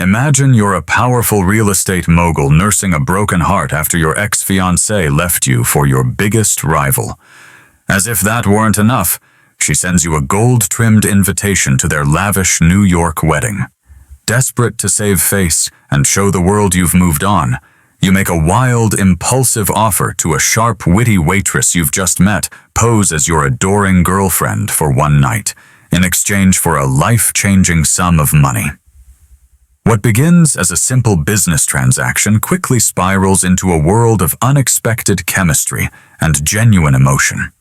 Imagine you're a powerful real estate mogul nursing a broken heart after your ex-fiancé left you for your biggest rival. As if that weren't enough, she sends you a gold-trimmed invitation to their lavish New York wedding. Desperate to save face and show the world you've moved on, you make a wild, impulsive offer to a sharp, witty waitress you've just met pose as your adoring girlfriend for one night, in exchange for a life-changing sum of money. What begins as a simple business transaction quickly spirals into a world of unexpected chemistry and genuine emotion.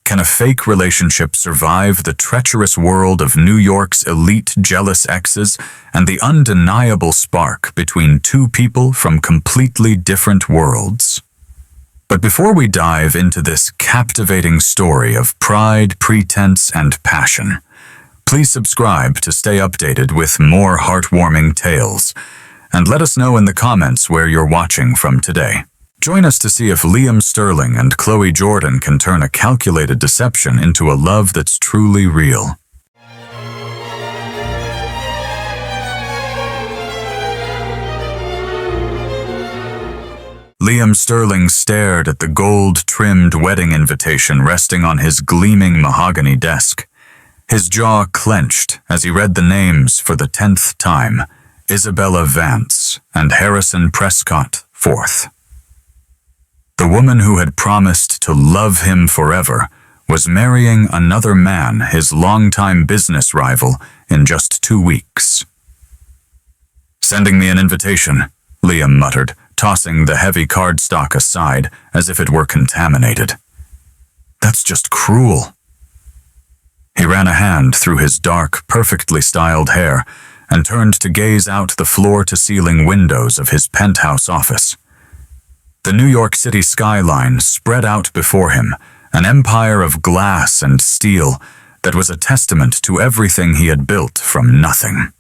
Can a fake relationship survive the treacherous world of New York's elite jealous exes and the undeniable spark between two people from completely different worlds? But before we dive into this captivating story of pride, pretense, and passion, please subscribe to stay updated with more heartwarming tales, and let us know in the comments where you're watching from today. Join us to see if Liam Sterling and Chloe Jordan can turn a calculated deception into a love that's truly real. Liam Sterling stared at the gold-trimmed wedding invitation resting on his gleaming mahogany desk. His jaw clenched as he read the names for the 10th time: Isabella Vance and Harrison Prescott IV. The woman who had promised to love him forever was marrying another man, his longtime business rival, in just 2 weeks. "Sending me an invitation," Liam muttered, tossing the heavy cardstock aside as if it were contaminated. "That's just cruel." He ran a hand through his dark, perfectly styled hair and turned to gaze out the floor-to-ceiling windows of his penthouse office. The New York City skyline spread out before him, an empire of glass and steel that was a testament to everything he had built from nothing.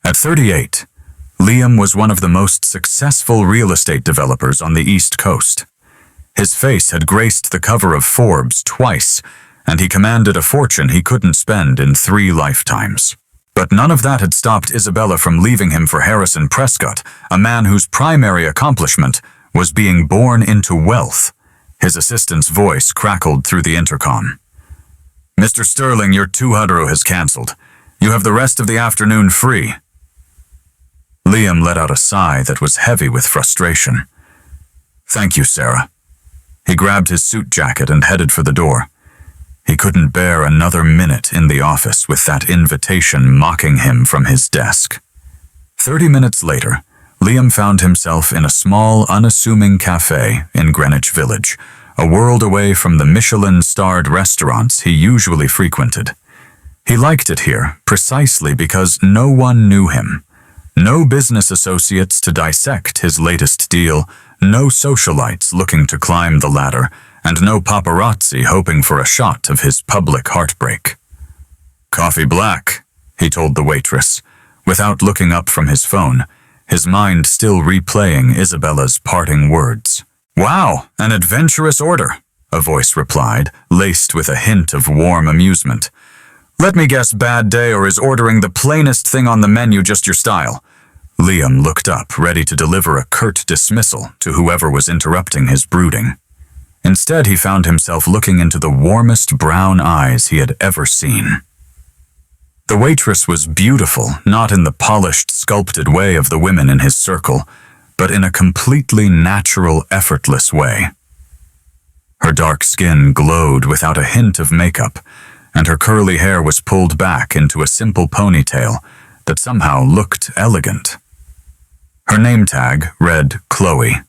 At 38, Liam was one of the most successful real estate developers on the East Coast. His face had graced the cover of Forbes twice, and he commanded a fortune he couldn't spend in 3 lifetimes. But none of that had stopped Isabella from leaving him for Harrison Prescott, a man whose primary accomplishment was being born into wealth. His assistant's voice crackled through the intercom. "Mr. Sterling, your 200 has cancelled. You have the rest of the afternoon free." Liam let out a sigh that was heavy with frustration. "Thank you, Sarah." He grabbed his suit jacket and headed for the door. He couldn't bear another minute in the office with that invitation mocking him from his desk. 30 minutes later, Liam found himself in a small, unassuming cafe in Greenwich Village, a world away from the Michelin-starred restaurants he usually frequented. He liked it here precisely because no one knew him. No business associates to dissect his latest deal, no socialites looking to climb the ladder, and no paparazzi hoping for a shot of his public heartbreak. "Coffee black," he told the waitress, without looking up from his phone, his mind still replaying Isabella's parting words. "Wow, an adventurous order," a voice replied, laced with a hint of warm amusement. "Let me guess, bad day, or is ordering the plainest thing on the menu just your style?" Liam looked up, ready to deliver a curt dismissal to whoever was interrupting his brooding. Instead, he found himself looking into the warmest brown eyes he had ever seen. The waitress was beautiful, not in the polished, sculpted way of the women in his circle, but in a completely natural, effortless way. Her dark skin glowed without a hint of makeup, and her curly hair was pulled back into a simple ponytail that somehow looked elegant. Her name tag read Chloe.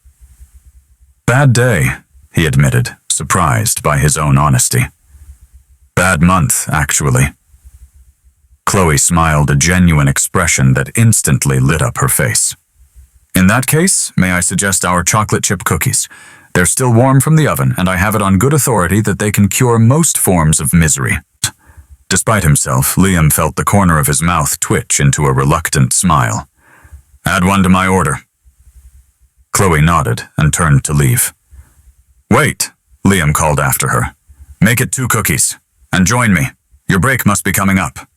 "Bad day," he admitted, surprised by his own honesty. "Bad month, actually." Chloe smiled a genuine expression that instantly lit up her face. "In that case, may I suggest our chocolate chip cookies? They're still warm from the oven, and I have it on good authority that they can cure most forms of misery." Despite himself, Liam felt the corner of his mouth twitch into a reluctant smile. "Add one to my order." Chloe nodded and turned to leave. "Wait," Liam called after her. "Make it 2 cookies. And join me. Your break must be coming up."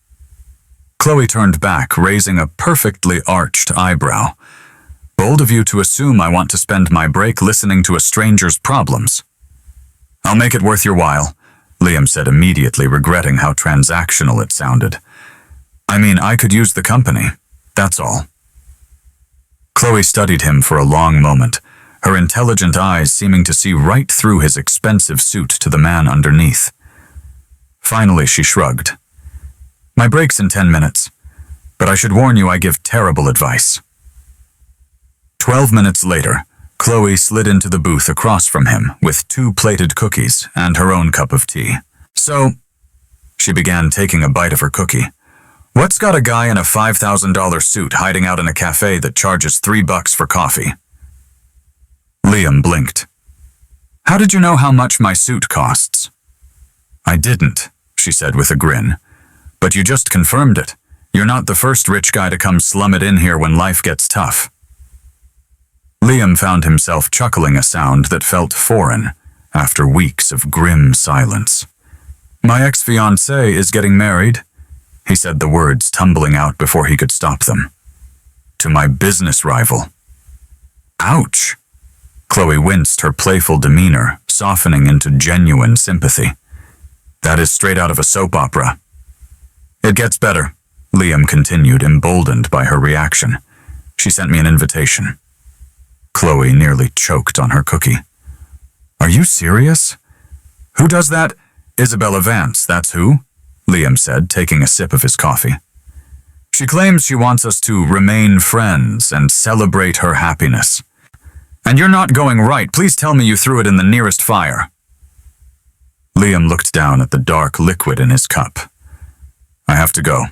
Chloe turned back, raising a perfectly arched eyebrow. Bold of you to assume I want to spend my break listening to a stranger's problems. I'll make it worth your while, Liam said, immediately regretting how transactional it sounded. I mean, I could use the company, that's all. Chloe studied him for a long moment, her intelligent eyes seeming to see right through his expensive suit to the man underneath. Finally, she shrugged. My break's in 10 minutes, but I should warn you I give terrible advice. 12 minutes later, Chloe slid into the booth across from him with 2 plated cookies and her own cup of tea. So, she began, taking a bite of her cookie. What's got a guy in a $5,000 suit hiding out in a cafe that charges $3 for coffee? Liam blinked. How did you know how much my suit costs? I didn't, she said with a grin. But you just confirmed it. You're not the first rich guy to come slum it in here when life gets tough. Liam found himself chuckling, a sound that felt foreign after weeks of grim silence. My ex-fiancée is getting married, he said, the words tumbling out before he could stop them. To my business rival. Ouch! Chloe winced, her playful demeanor softening into genuine sympathy. That is straight out of a soap opera. It gets better, Liam continued, emboldened by her reaction. She sent me an invitation. Chloe nearly choked on her cookie. Are you serious? Who does that? Isabella Vance, that's who? Liam said, taking a sip of his coffee. She claims she wants us to remain friends and celebrate her happiness. And you're not going right. Please tell me you threw it in the nearest fire. Liam looked down at the dark liquid in his cup. I have to go.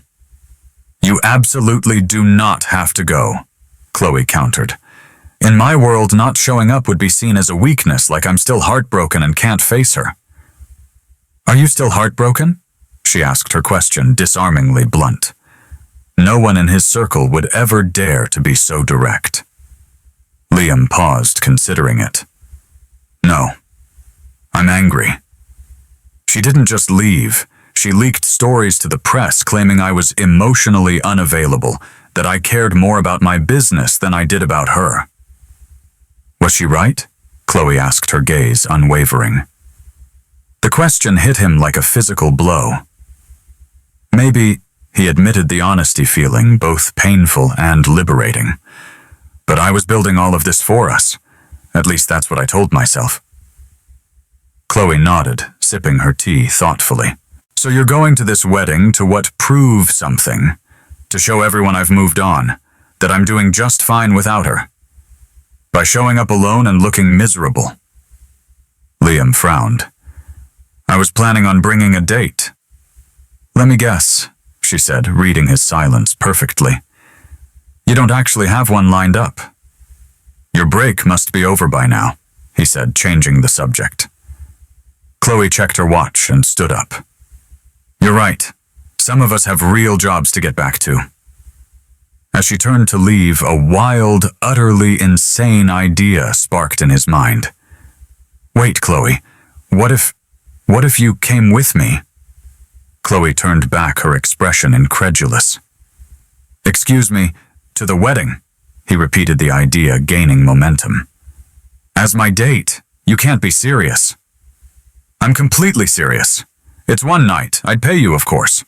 You absolutely do not have to go, Chloe countered. In my world, not showing up would be seen as a weakness, like I'm still heartbroken and can't face her. Are you still heartbroken? She asked her question, disarmingly blunt. No one in his circle would ever dare to be so direct. Liam paused, considering it. No, I'm angry. She didn't just leave. She leaked stories to the press claiming I was emotionally unavailable, that I cared more about my business than I did about her. Was she right? Chloe asked, her gaze unwavering. The question hit him like a physical blow. Maybe, he admitted, the honesty feeling, both painful and liberating. But I was building all of this for us. At least that's what I told myself. Chloe nodded, sipping her tea thoughtfully. So you're going to this wedding to what, prove something? To show everyone I've moved on, that I'm doing just fine without her? By showing up alone and looking miserable? Liam frowned. I was planning on bringing a date. Let me guess, she said, reading his silence perfectly. You don't actually have one lined up. Your break must be over by now, he said, changing the subject. Chloe checked her watch and stood up. You're right. Some of us have real jobs to get back to. As she turned to leave, a wild, utterly insane idea sparked in his mind. Wait, Chloe, what if you came with me? Chloe turned back, her expression incredulous. Excuse me, to the wedding, he repeated the idea, gaining momentum. As my date? You can't be serious. I'm completely serious. It's one night. I'd pay you, of course.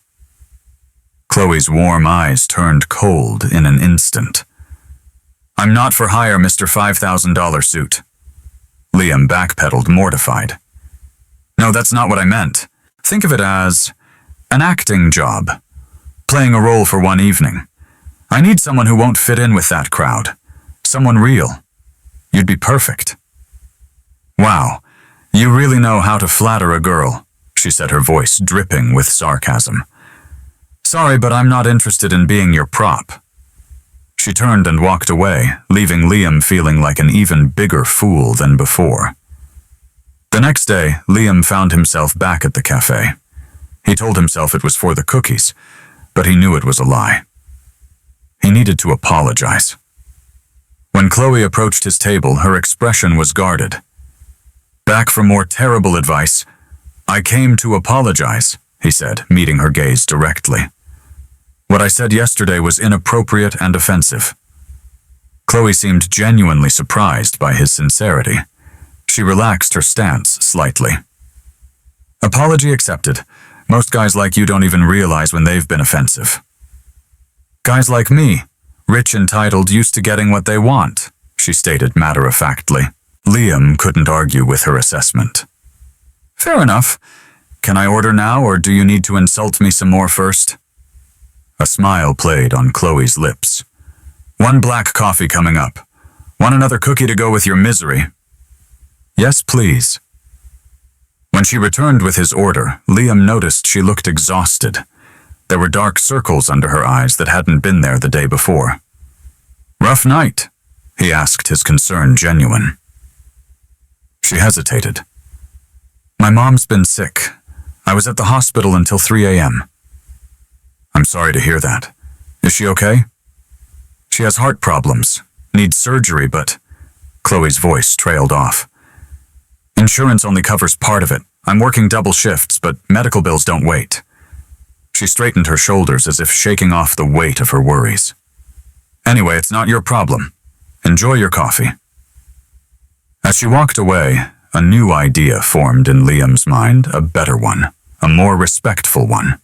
Chloe's warm eyes turned cold in an instant. I'm not for hire, Mr. $5,000 suit. Liam backpedaled, mortified. No, that's not what I meant. Think of it as an acting job, playing a role for one evening. I need someone who won't fit in with that crowd. Someone real. You'd be perfect. Wow, you really know how to flatter a girl, she said, her voice dripping with sarcasm. Sorry, but I'm not interested in being your prop. She turned and walked away, leaving Liam feeling like an even bigger fool than before. The next day, Liam found himself back at the cafe. He told himself it was for the cookies, but he knew it was a lie. He needed to apologize. When Chloe approached his table, her expression was guarded. Back for more terrible advice. I came to apologize, he said, meeting her gaze directly. What I said yesterday was inappropriate and offensive. Chloe seemed genuinely surprised by his sincerity. She relaxed her stance slightly. Apology accepted. Most guys like you don't even realize when they've been offensive. Guys like me, rich and titled, used to getting what they want, she stated matter-of-factly. Liam couldn't argue with her assessment. Fair enough. Can I order now, or do you need to insult me some more first? A smile played on Chloe's lips. One black coffee coming up. Want another cookie to go with your misery? Yes, please. When she returned with his order, Liam noticed she looked exhausted. There were dark circles under her eyes that hadn't been there the day before. Rough night? He asked, his concern genuine. She hesitated. My mom's been sick. I was at the hospital until 3 a.m. I'm sorry to hear that. Is she okay? She has heart problems, needs surgery, but... Chloe's voice trailed off. Insurance only covers part of it. I'm working double shifts, but medical bills don't wait. She straightened her shoulders as if shaking off the weight of her worries. Anyway, it's not your problem. Enjoy your coffee. As she walked away, a new idea formed in Liam's mind, a better one, a more respectful one.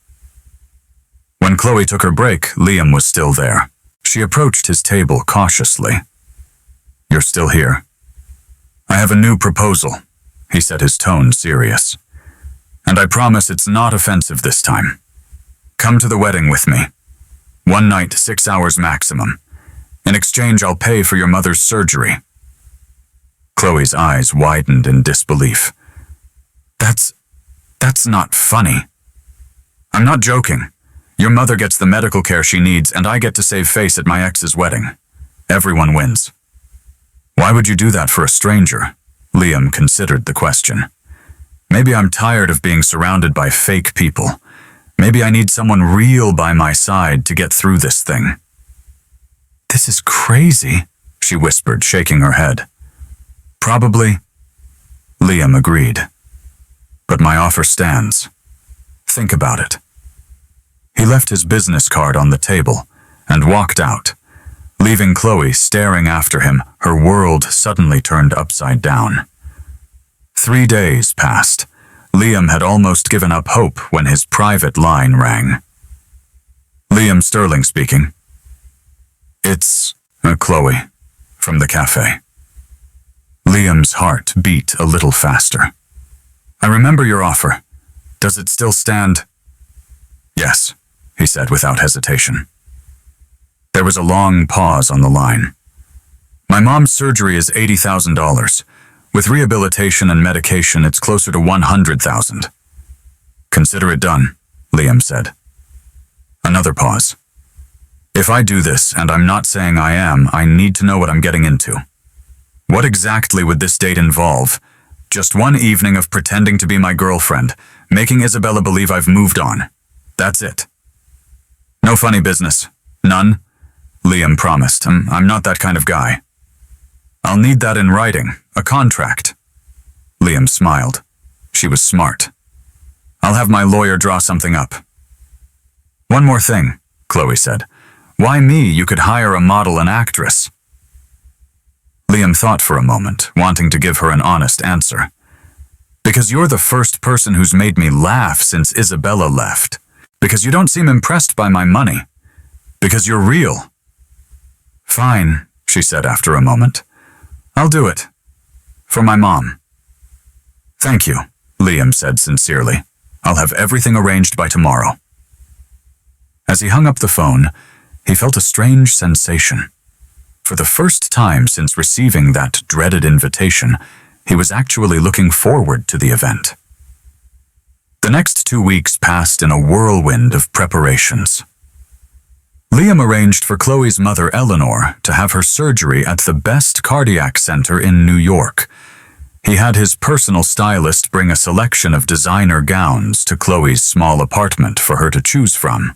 When Chloe took her break, Liam was still there. She approached his table cautiously. You're still here. I have a new proposal, he said, his tone serious. And I promise it's not offensive this time. Come to the wedding with me. One night, 6 hours maximum. In exchange, I'll pay for your mother's surgery. Chloe's eyes widened in disbelief. That's not funny. I'm not joking. Your mother gets the medical care she needs, and I get to save face at my ex's wedding. Everyone wins. Why would you do that for a stranger? Liam considered the question. Maybe I'm tired of being surrounded by fake people. Maybe I need someone real by my side to get through this thing. This is crazy, she whispered, shaking her head. Probably. Liam agreed. But my offer stands. Think about it. He left his business card on the table and walked out, leaving Chloe staring after him, her world suddenly turned upside down. 3 days passed. Liam had almost given up hope when his private line rang. Liam Sterling speaking. It's Chloe, from the cafe. Liam's heart beat a little faster. I remember your offer. Does it still stand? Yes, he said without hesitation. There was a long pause on the line. My mom's surgery is $80,000. With rehabilitation and medication, it's closer to $100,000. Consider it done, Liam said. Another pause. If I do this, and I'm not saying I am, I need to know what I'm getting into. What exactly would this date involve? Just one evening of pretending to be my girlfriend, making Isabella believe I've moved on. That's it. No funny business. None. Liam promised. I'm not that kind of guy. I'll need that in writing, a contract. Liam smiled. She was smart. I'll have my lawyer draw something up. One more thing, Chloe said. Why me? You could hire a model and actress. Liam thought for a moment, wanting to give her an honest answer. Because you're the first person who's made me laugh since Isabella left. Because you don't seem impressed by my money. Because you're real. Fine, she said after a moment. I'll do it. For my mom. Thank you, Liam said sincerely. I'll have everything arranged by tomorrow. As he hung up the phone, he felt a strange sensation. For the first time since receiving that dreaded invitation, he was actually looking forward to the event. The next 2 weeks passed in a whirlwind of preparations. Liam arranged for Chloe's mother, Eleanor, to have her surgery at the best cardiac center in New York. He had his personal stylist bring a selection of designer gowns to Chloe's small apartment for her to choose from.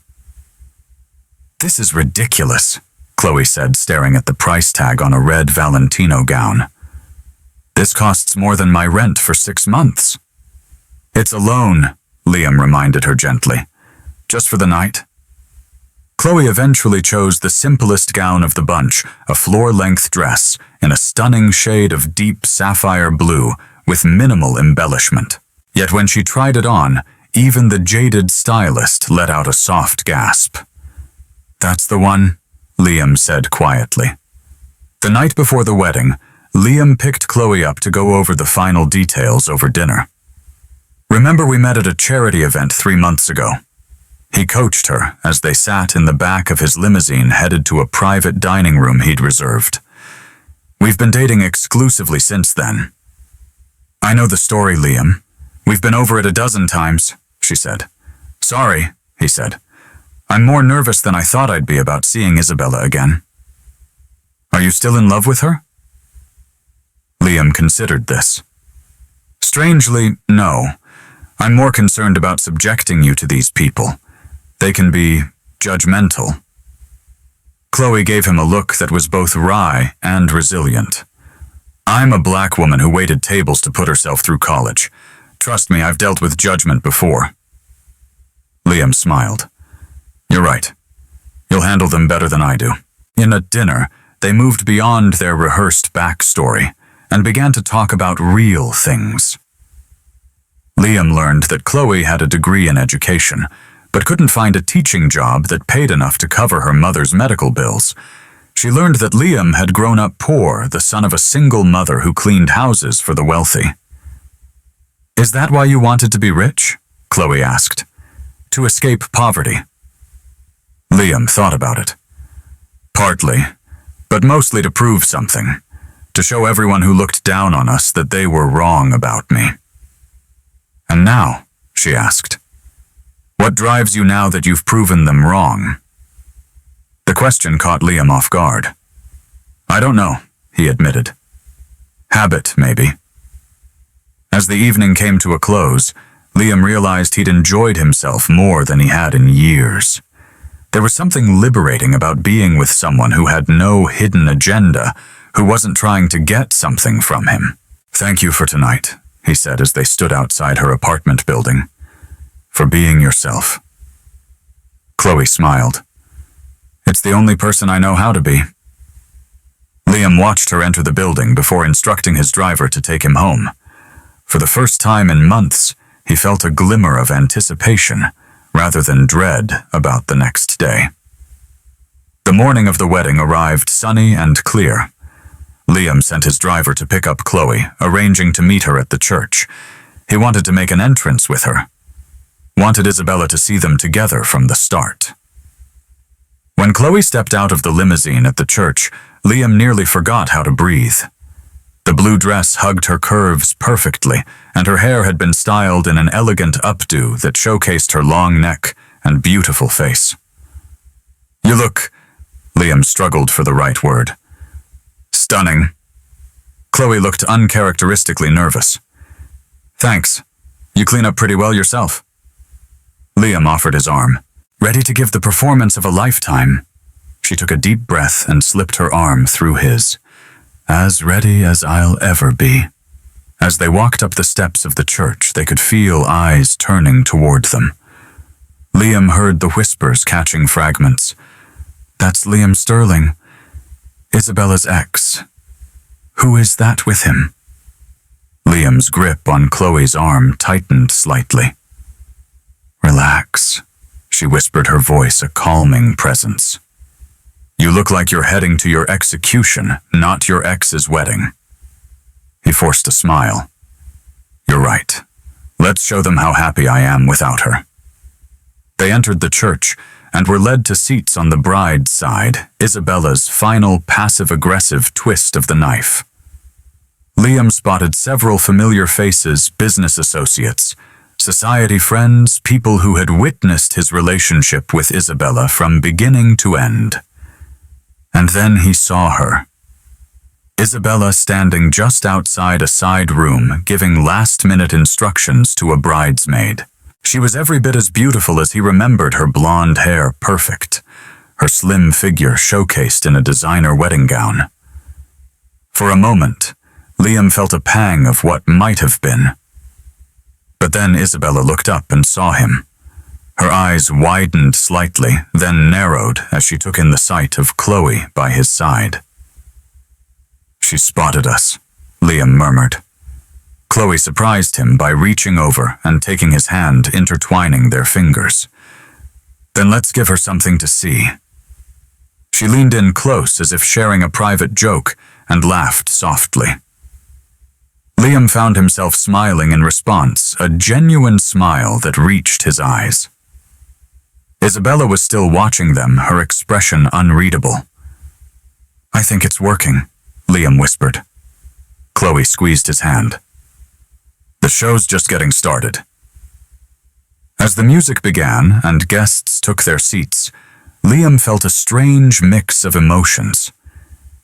This is ridiculous, Chloe said, staring at the price tag on a red Valentino gown. This costs more than my rent for 6 months. It's a loan, Liam reminded her gently. Just for the night. Chloe eventually chose the simplest gown of the bunch, a floor-length dress in a stunning shade of deep sapphire blue with minimal embellishment. Yet when she tried it on, even the jaded stylist let out a soft gasp. "That's the one," Liam said quietly. The night before the wedding, Liam picked Chloe up to go over the final details over dinner. "Remember we met at a charity event 3 months ago?" He coached her as they sat in the back of his limousine headed to a private dining room he'd reserved. "We've been dating exclusively since then." "I know the story, Liam. We've been over it a dozen times," she said. "Sorry," he said. "I'm more nervous than I thought I'd be about seeing Isabella again." "Are you still in love with her?" Liam considered this. "Strangely, no. I'm more concerned about subjecting you to these people. They can be judgmental." Chloe gave him a look that was both wry and resilient. "I'm a black woman who waited tables to put herself through college. Trust me, I've dealt with judgment before." Liam smiled. "You're right. You'll handle them better than I do." At dinner, they moved beyond their rehearsed backstory and began to talk about real things. Liam learned that Chloe had a degree in education, but couldn't find a teaching job that paid enough to cover her mother's medical bills. She learned that Liam had grown up poor, the son of a single mother who cleaned houses for the wealthy. "Is that why you wanted to be rich?" Chloe asked. "To escape poverty?" Liam thought about it. "Partly, but mostly to prove something, to show everyone who looked down on us that they were wrong about me." "And now," she asked, "what drives you now that you've proven them wrong?" The question caught Liam off guard. "I don't know," he admitted. "Habit, maybe." As the evening came to a close, Liam realized he'd enjoyed himself more than he had in years. There was something liberating about being with someone who had no hidden agenda, who wasn't trying to get something from him. "Thank you for tonight," he said as they stood outside her apartment building. "For being yourself." Chloe smiled. "It's the only person I know how to be." Liam watched her enter the building before instructing his driver to take him home. For the first time in months, he felt a glimmer of anticipation rather than dread about the next day. The morning of the wedding arrived sunny and clear. Liam sent his driver to pick up Chloe, arranging to meet her at the church. He wanted to make an entrance with her. Wanted Isabella to see them together from the start. When Chloe stepped out of the limousine at the church, Liam nearly forgot how to breathe. The blue dress hugged her curves perfectly, and her hair had been styled in an elegant updo that showcased her long neck and beautiful face. "You look," Liam struggled for the right word. "Stunning." Chloe looked uncharacteristically nervous. "Thanks. You clean up pretty well yourself." Liam offered his arm. "Ready to give the performance of a lifetime." She took a deep breath and slipped her arm through his. "As ready as I'll ever be." As they walked up the steps of the church, they could feel eyes turning toward them. Liam heard the whispers catching fragments. "That's Liam Sterling, Isabella's ex. Who is that with him?" Liam's grip on Chloe's arm tightened slightly. "Relax," she whispered, her voice a calming presence. "You look like you're heading to your execution, not your ex's wedding." He forced a smile. "You're right. Let's show them how happy I am without her." They entered the church and were led to seats on the bride's side, Isabella's final passive-aggressive twist of the knife. Liam spotted several familiar faces, business associates, society friends, people who had witnessed his relationship with Isabella from beginning to end. And then he saw her. Isabella standing just outside a side room, giving last-minute instructions to a bridesmaid. She was every bit as beautiful as he remembered, her blonde hair perfect, her slim figure showcased in a designer wedding gown. For a moment, Liam felt a pang of what might have been. But then Isabella looked up and saw him. Her eyes widened slightly, then narrowed as she took in the sight of Chloe by his side. "She spotted us," Liam murmured. Chloe surprised him by reaching over and taking his hand, intertwining their fingers. "Then let's give her something to see." She leaned in close as if sharing a private joke and laughed softly. Liam found himself smiling in response, a genuine smile that reached his eyes. Isabella was still watching them, her expression unreadable. "I think it's working," Liam whispered. Chloe squeezed his hand. "The show's just getting started." As the music began and guests took their seats, Liam felt a strange mix of emotions.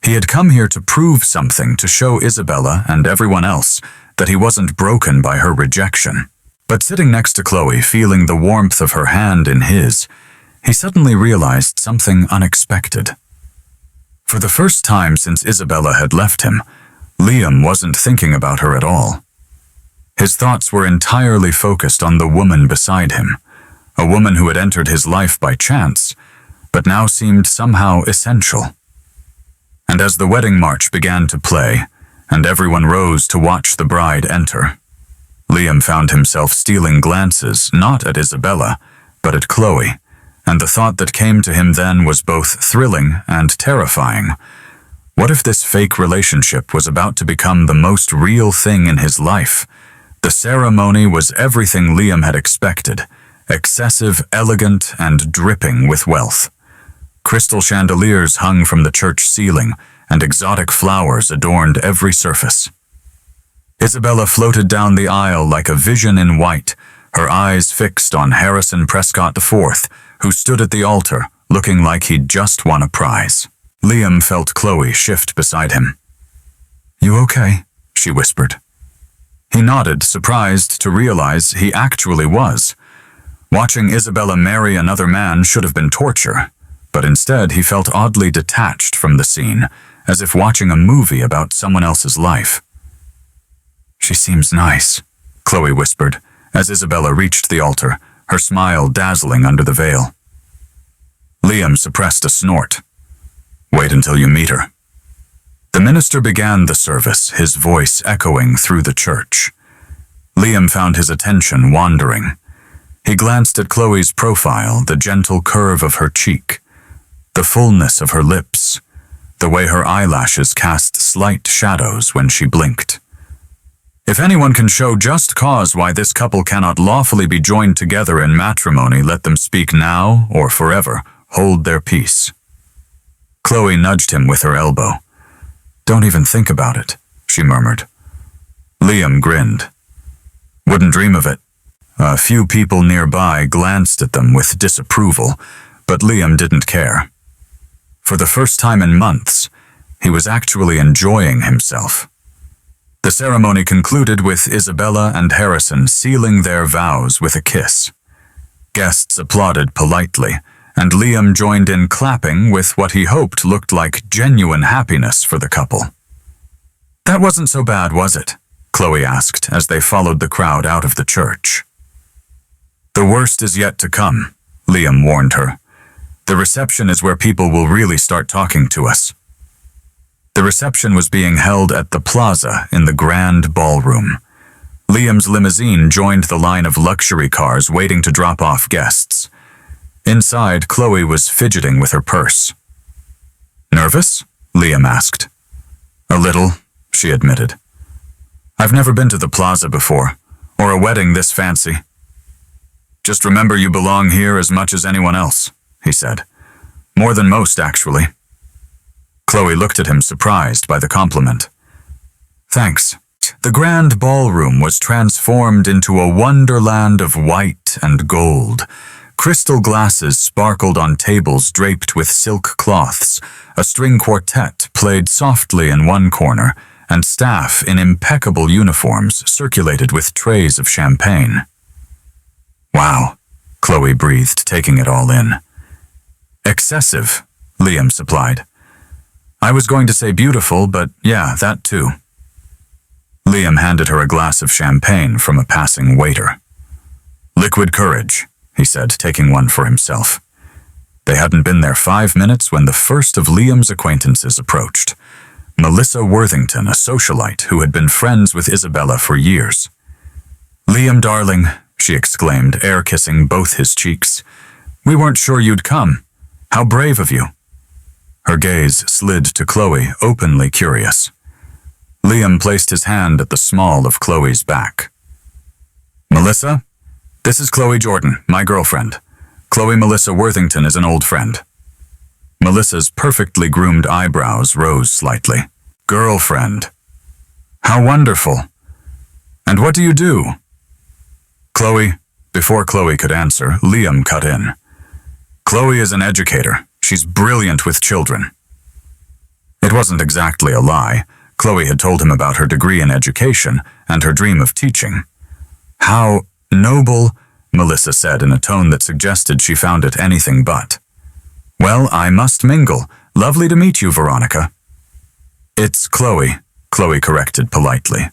He had come here to prove something, to show Isabella and everyone else that he wasn't broken by her rejection. But sitting next to Chloe, feeling the warmth of her hand in his, he suddenly realized something unexpected. For the first time since Isabella had left him, Liam wasn't thinking about her at all. His thoughts were entirely focused on the woman beside him, a woman who had entered his life by chance, but now seemed somehow essential. And as the wedding march began to play, and everyone rose to watch the bride enter, Liam found himself stealing glances not at Isabella, but at Chloe, and the thought that came to him then was both thrilling and terrifying. What if this fake relationship was about to become the most real thing in his life? The ceremony was everything Liam had expected, excessive, elegant, and dripping with wealth. Crystal chandeliers hung from the church ceiling, and exotic flowers adorned every surface. Isabella floated down the aisle like a vision in white, her eyes fixed on Harrison Prescott IV, who stood at the altar, looking like he'd just won a prize. Liam felt Chloe shift beside him. "You okay?" she whispered. He nodded, surprised to realize he actually was. Watching Isabella marry another man should have been torture, but instead he felt oddly detached from the scene, as if watching a movie about someone else's life. "She seems nice," Chloe whispered, as Isabella reached the altar, her smile dazzling under the veil. Liam suppressed a snort. "Wait until you meet her." The minister began the service, his voice echoing through the church. Liam found his attention wandering. He glanced at Chloe's profile, the gentle curve of her cheek, the fullness of her lips, the way her eyelashes cast slight shadows when she blinked. If anyone can show just cause why this couple cannot lawfully be joined together in matrimony, let them speak now or forever. Hold their peace. Chloe nudged him with her elbow. "Don't even think about it," she murmured. Liam grinned. "Wouldn't dream of it." A few people nearby glanced at them with disapproval, but Liam didn't care. For the first time in months, he was actually enjoying himself. The ceremony concluded with Isabella and Harrison sealing their vows with a kiss. Guests applauded politely, and Liam joined in clapping with what he hoped looked like genuine happiness for the couple. "That wasn't so bad, was it?" Chloe asked as they followed the crowd out of the church. "The worst is yet to come," Liam warned her. "The reception is where people will really start talking to us." The reception was being held at the plaza in the grand ballroom. Liam's limousine joined the line of luxury cars waiting to drop off guests. Inside, Chloe was fidgeting with her purse. "Nervous?" Liam asked. "A little," she admitted. "I've never been to the plaza before, or a wedding this fancy." "Just remember you belong here as much as anyone else," he said. "More than most, actually." Chloe looked at him, surprised by the compliment. "Thanks." The grand ballroom was transformed into a wonderland of white and gold. Crystal glasses sparkled on tables draped with silk cloths. A string quartet played softly in one corner, and staff in impeccable uniforms circulated with trays of champagne. "Wow," Chloe breathed, taking it all in. "Excessive," Liam supplied. "I was going to say beautiful, but yeah, that too." Liam handed her a glass of champagne from a passing waiter. "Liquid courage," he said, taking one for himself. They hadn't been there 5 minutes when the first of Liam's acquaintances approached. Melissa Worthington, a socialite who had been friends with Isabella for years. "Liam, darling," she exclaimed, air-kissing both his cheeks. "We weren't sure you'd come. How brave of you." Her gaze slid to Chloe, openly curious. Liam placed his hand at the small of Chloe's back. "Melissa, this is Chloe Jordan, my girlfriend. Chloe Melissa Worthington is an old friend." Melissa's perfectly groomed eyebrows rose slightly. "Girlfriend. How wonderful. And what do you do?" "Chloe," before Chloe could answer, Liam cut in. "Chloe is an educator. She's brilliant with children." It wasn't exactly a lie. Chloe had told him about her degree in education and her dream of teaching. "How noble," Melissa said in a tone that suggested she found it anything but. "Well, I must mingle. Lovely to meet you, Veronica." "It's Chloe," Chloe corrected politely,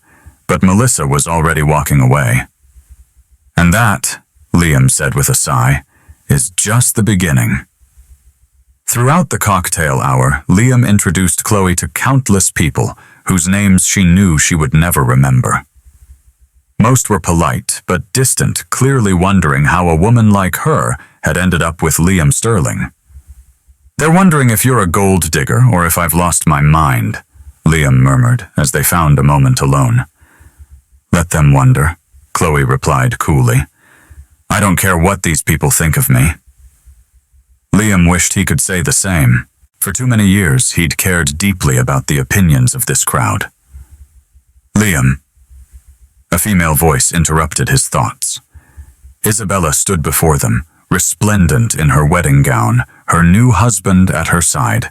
but Melissa was already walking away. "And that," Liam said with a sigh, "is just the beginning." Throughout the cocktail hour, Liam introduced Chloe to countless people whose names she knew she would never remember. Most were polite, but distant, clearly wondering how a woman like her had ended up with Liam Sterling. "They're wondering if you're a gold digger or if I've lost my mind," Liam murmured as they found a moment alone. "Let them wonder," Chloe replied coolly. "I don't care what these people think of me." Liam wished he could say the same. For too many years, he'd cared deeply about the opinions of this crowd. "Liam," a female voice interrupted his thoughts. Isabella stood before them, resplendent in her wedding gown, her new husband at her side.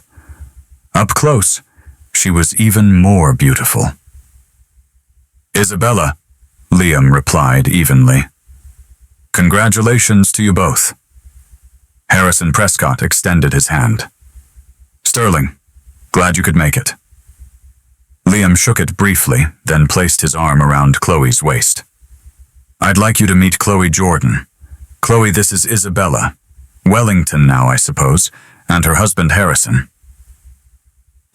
Up close, she was even more beautiful. "Isabella," Liam replied evenly. "Congratulations to you both." Harrison Prescott extended his hand. "Sterling, glad you could make it." Liam shook it briefly, then placed his arm around Chloe's waist. "I'd like you to meet Chloe Jordan. Chloe, this is Isabella. Wellington now, I suppose, and her husband Harrison."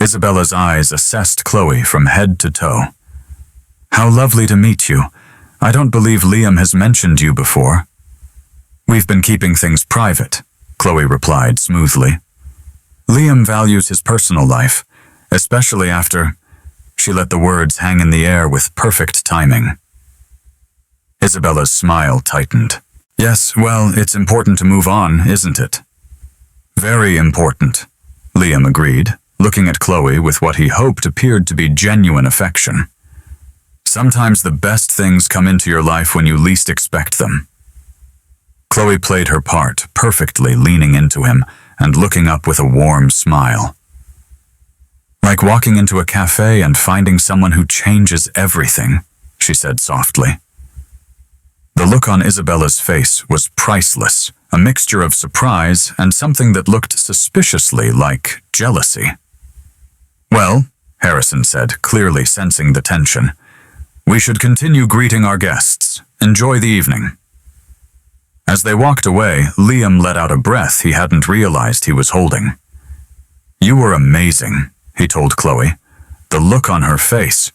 Isabella's eyes assessed Chloe from head to toe. "How lovely to meet you. I don't believe Liam has mentioned you before." "We've been keeping things private," Chloe replied smoothly. "Liam values his personal life, especially after—" She let the words hang in the air with perfect timing. Isabella's smile tightened. "Yes, well, it's important to move on, isn't it?" "Very important," Liam agreed, looking at Chloe with what he hoped appeared to be genuine affection. "Sometimes the best things come into your life when you least expect them." Chloe played her part, perfectly leaning into him and looking up with a warm smile. "Like walking into a cafe and finding someone who changes everything," she said softly. The look on Isabella's face was priceless, a mixture of surprise and something that looked suspiciously like jealousy. "Well," Harrison said, clearly sensing the tension, "we should continue greeting our guests. Enjoy the evening." As they walked away, Liam let out a breath he hadn't realized he was holding. "You were amazing," he told Chloe. The look on her face.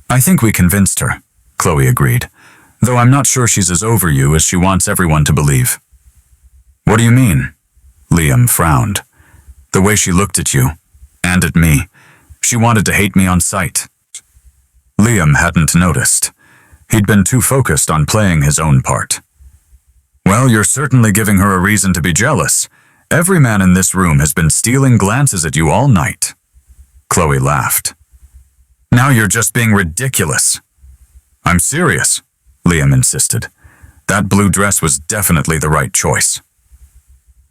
"I think we convinced her," Chloe agreed, "though I'm not sure she's as over you as she wants everyone to believe." "What do you mean?" Liam frowned. "The way she looked at you, and at me. She wanted to hate me on sight." Liam hadn't noticed. He'd been too focused on playing his own part. "Well, you're certainly giving her a reason to be jealous. Every man in this room has been stealing glances at you all night." Chloe laughed. "Now you're just being ridiculous." "I'm serious," Liam insisted. "That blue dress was definitely the right choice."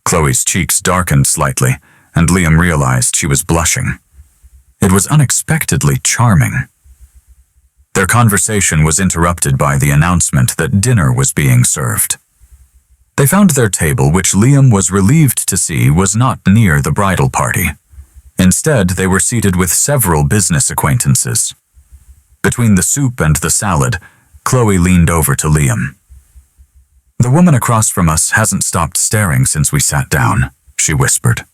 Chloe's cheeks darkened slightly, and Liam realized she was blushing. It was unexpectedly charming. Their conversation was interrupted by the announcement that dinner was being served. They found their table, which Liam was relieved to see was not near the bridal party. Instead, they were seated with several business acquaintances. Between the soup and the salad, Chloe leaned over to Liam. The woman across from us hasn't stopped staring since we sat down, she whispered.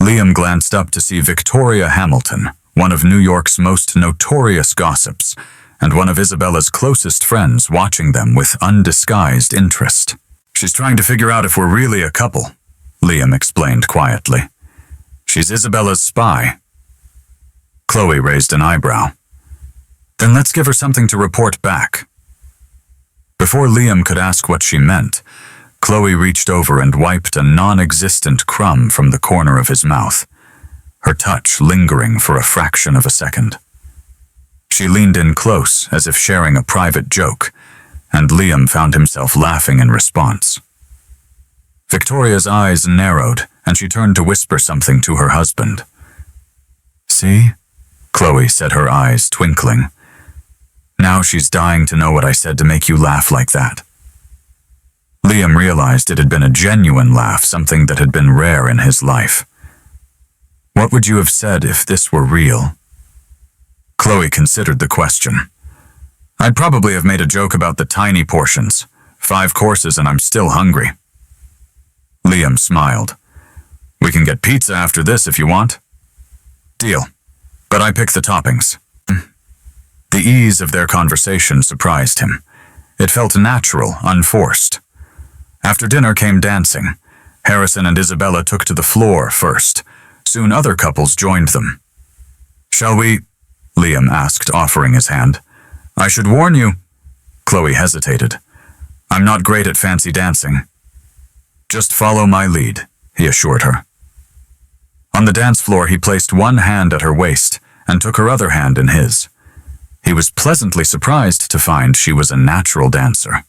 Liam glanced up to see Victoria Hamilton, one of New York's most notorious gossips, and one of Isabella's closest friends, watching them with undisguised interest. She's trying to figure out if we're really a couple, Liam explained quietly. She's Isabella's spy. Chloe raised an eyebrow. Then let's give her something to report back. Before Liam could ask what she meant, Chloe reached over and wiped a non-existent crumb from the corner of his mouth, her touch lingering for a fraction of a second. She leaned in close, as if sharing a private joke, and Liam found himself laughing in response. Victoria's eyes narrowed, and she turned to whisper something to her husband. See? Chloe said, her eyes twinkling. Now she's dying to know what I said to make you laugh like that. Liam realized it had been a genuine laugh, something that had been rare in his life. What would you have said if this were real? Chloe considered the question. I'd probably have made a joke about the tiny portions. 5 courses and I'm still hungry. Liam smiled. We can get pizza after this if you want. Deal. But I pick the toppings. The ease of their conversation surprised him. It felt natural, unforced. After dinner came dancing. Harrison and Isabella took to the floor first. Soon other couples joined them. Shall we? Liam asked, offering his hand. I should warn you. Chloe hesitated. I'm not great at fancy dancing. Just follow my lead, he assured her. On the dance floor, he placed one hand at her waist and took her other hand in his. He was pleasantly surprised to find she was a natural dancer.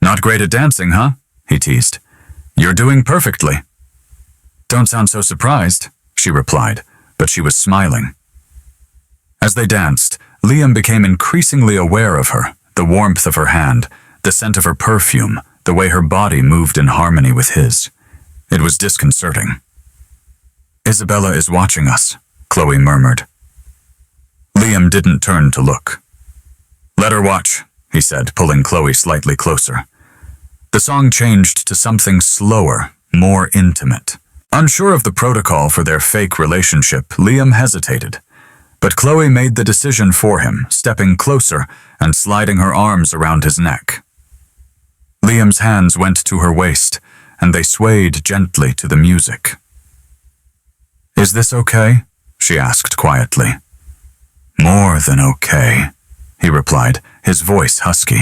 Not great at dancing, huh? He teased. You're doing perfectly. Don't sound so surprised, she replied, but she was smiling. As they danced, Liam became increasingly aware of her, the warmth of her hand, the scent of her perfume, the way her body moved in harmony with his. It was disconcerting. Isabella is watching us, Chloe murmured. Liam didn't turn to look. Let her watch, he said, pulling Chloe slightly closer. The song changed to something slower, more intimate. Unsure of the protocol for their fake relationship, Liam hesitated. But Chloe made the decision for him, stepping closer and sliding her arms around his neck. Liam's hands went to her waist, and they swayed gently to the music. Is this okay? She asked quietly. More than okay, he replied, his voice husky.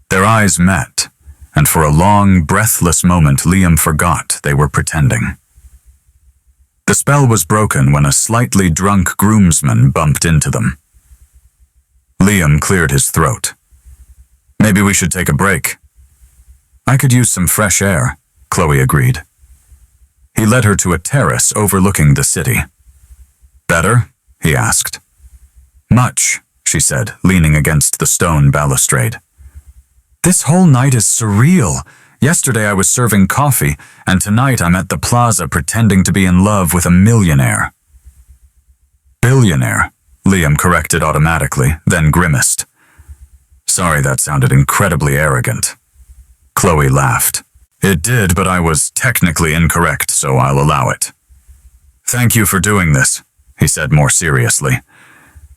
Their eyes met, and for a long, breathless moment Liam forgot they were pretending. The spell was broken when a slightly drunk groomsman bumped into them. Liam cleared his throat. Maybe we should take a break. I could use some fresh air, Chloe agreed. He led her to a terrace overlooking the city. Better? He asked. Much, she said, leaning against the stone balustrade. This whole night is surreal. Yesterday I was serving coffee, and tonight I'm at the plaza pretending to be in love with a millionaire. Billionaire, Liam corrected automatically, then grimaced. Sorry, that sounded incredibly arrogant. Chloe laughed. It did, but I was technically incorrect, so I'll allow it. Thank you for doing this, he said more seriously.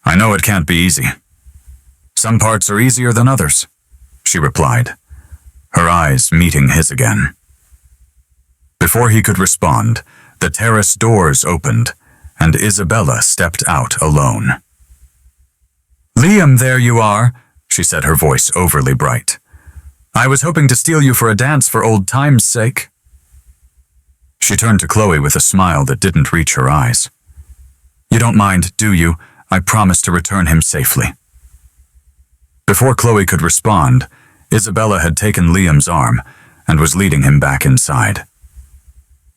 I know it can't be easy. Some parts are easier than others, she replied, her eyes meeting his again. Before he could respond, the terrace doors opened, and Isabella stepped out alone. Liam, there you are, she said, her voice overly bright. I was hoping to steal you for a dance for old time's sake. She turned to Chloe with a smile that didn't reach her eyes. You don't mind, do you? I promise to return him safely. Before Chloe could respond, Isabella had taken Liam's arm and was leading him back inside.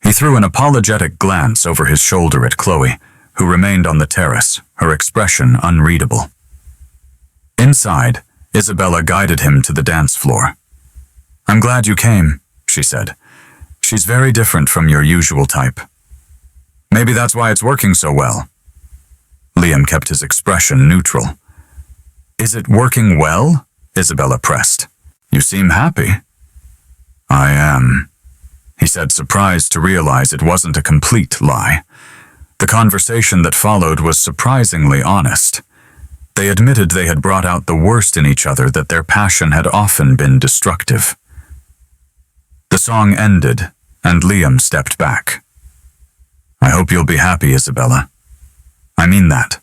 He threw an apologetic glance over his shoulder at Chloe, who remained on the terrace, her expression unreadable. Inside, Isabella guided him to the dance floor. I'm glad you came, she said. She's very different from your usual type. Maybe that's why it's working so well. Liam kept his expression neutral. Is it working well? Isabella pressed. You seem happy." "I am," he said, surprised to realize it wasn't a complete lie. The conversation that followed was surprisingly honest. They admitted they had brought out the worst in each other, that their passion had often been destructive. The song ended, and Liam stepped back. "I hope you'll be happy, Isabella. I mean that."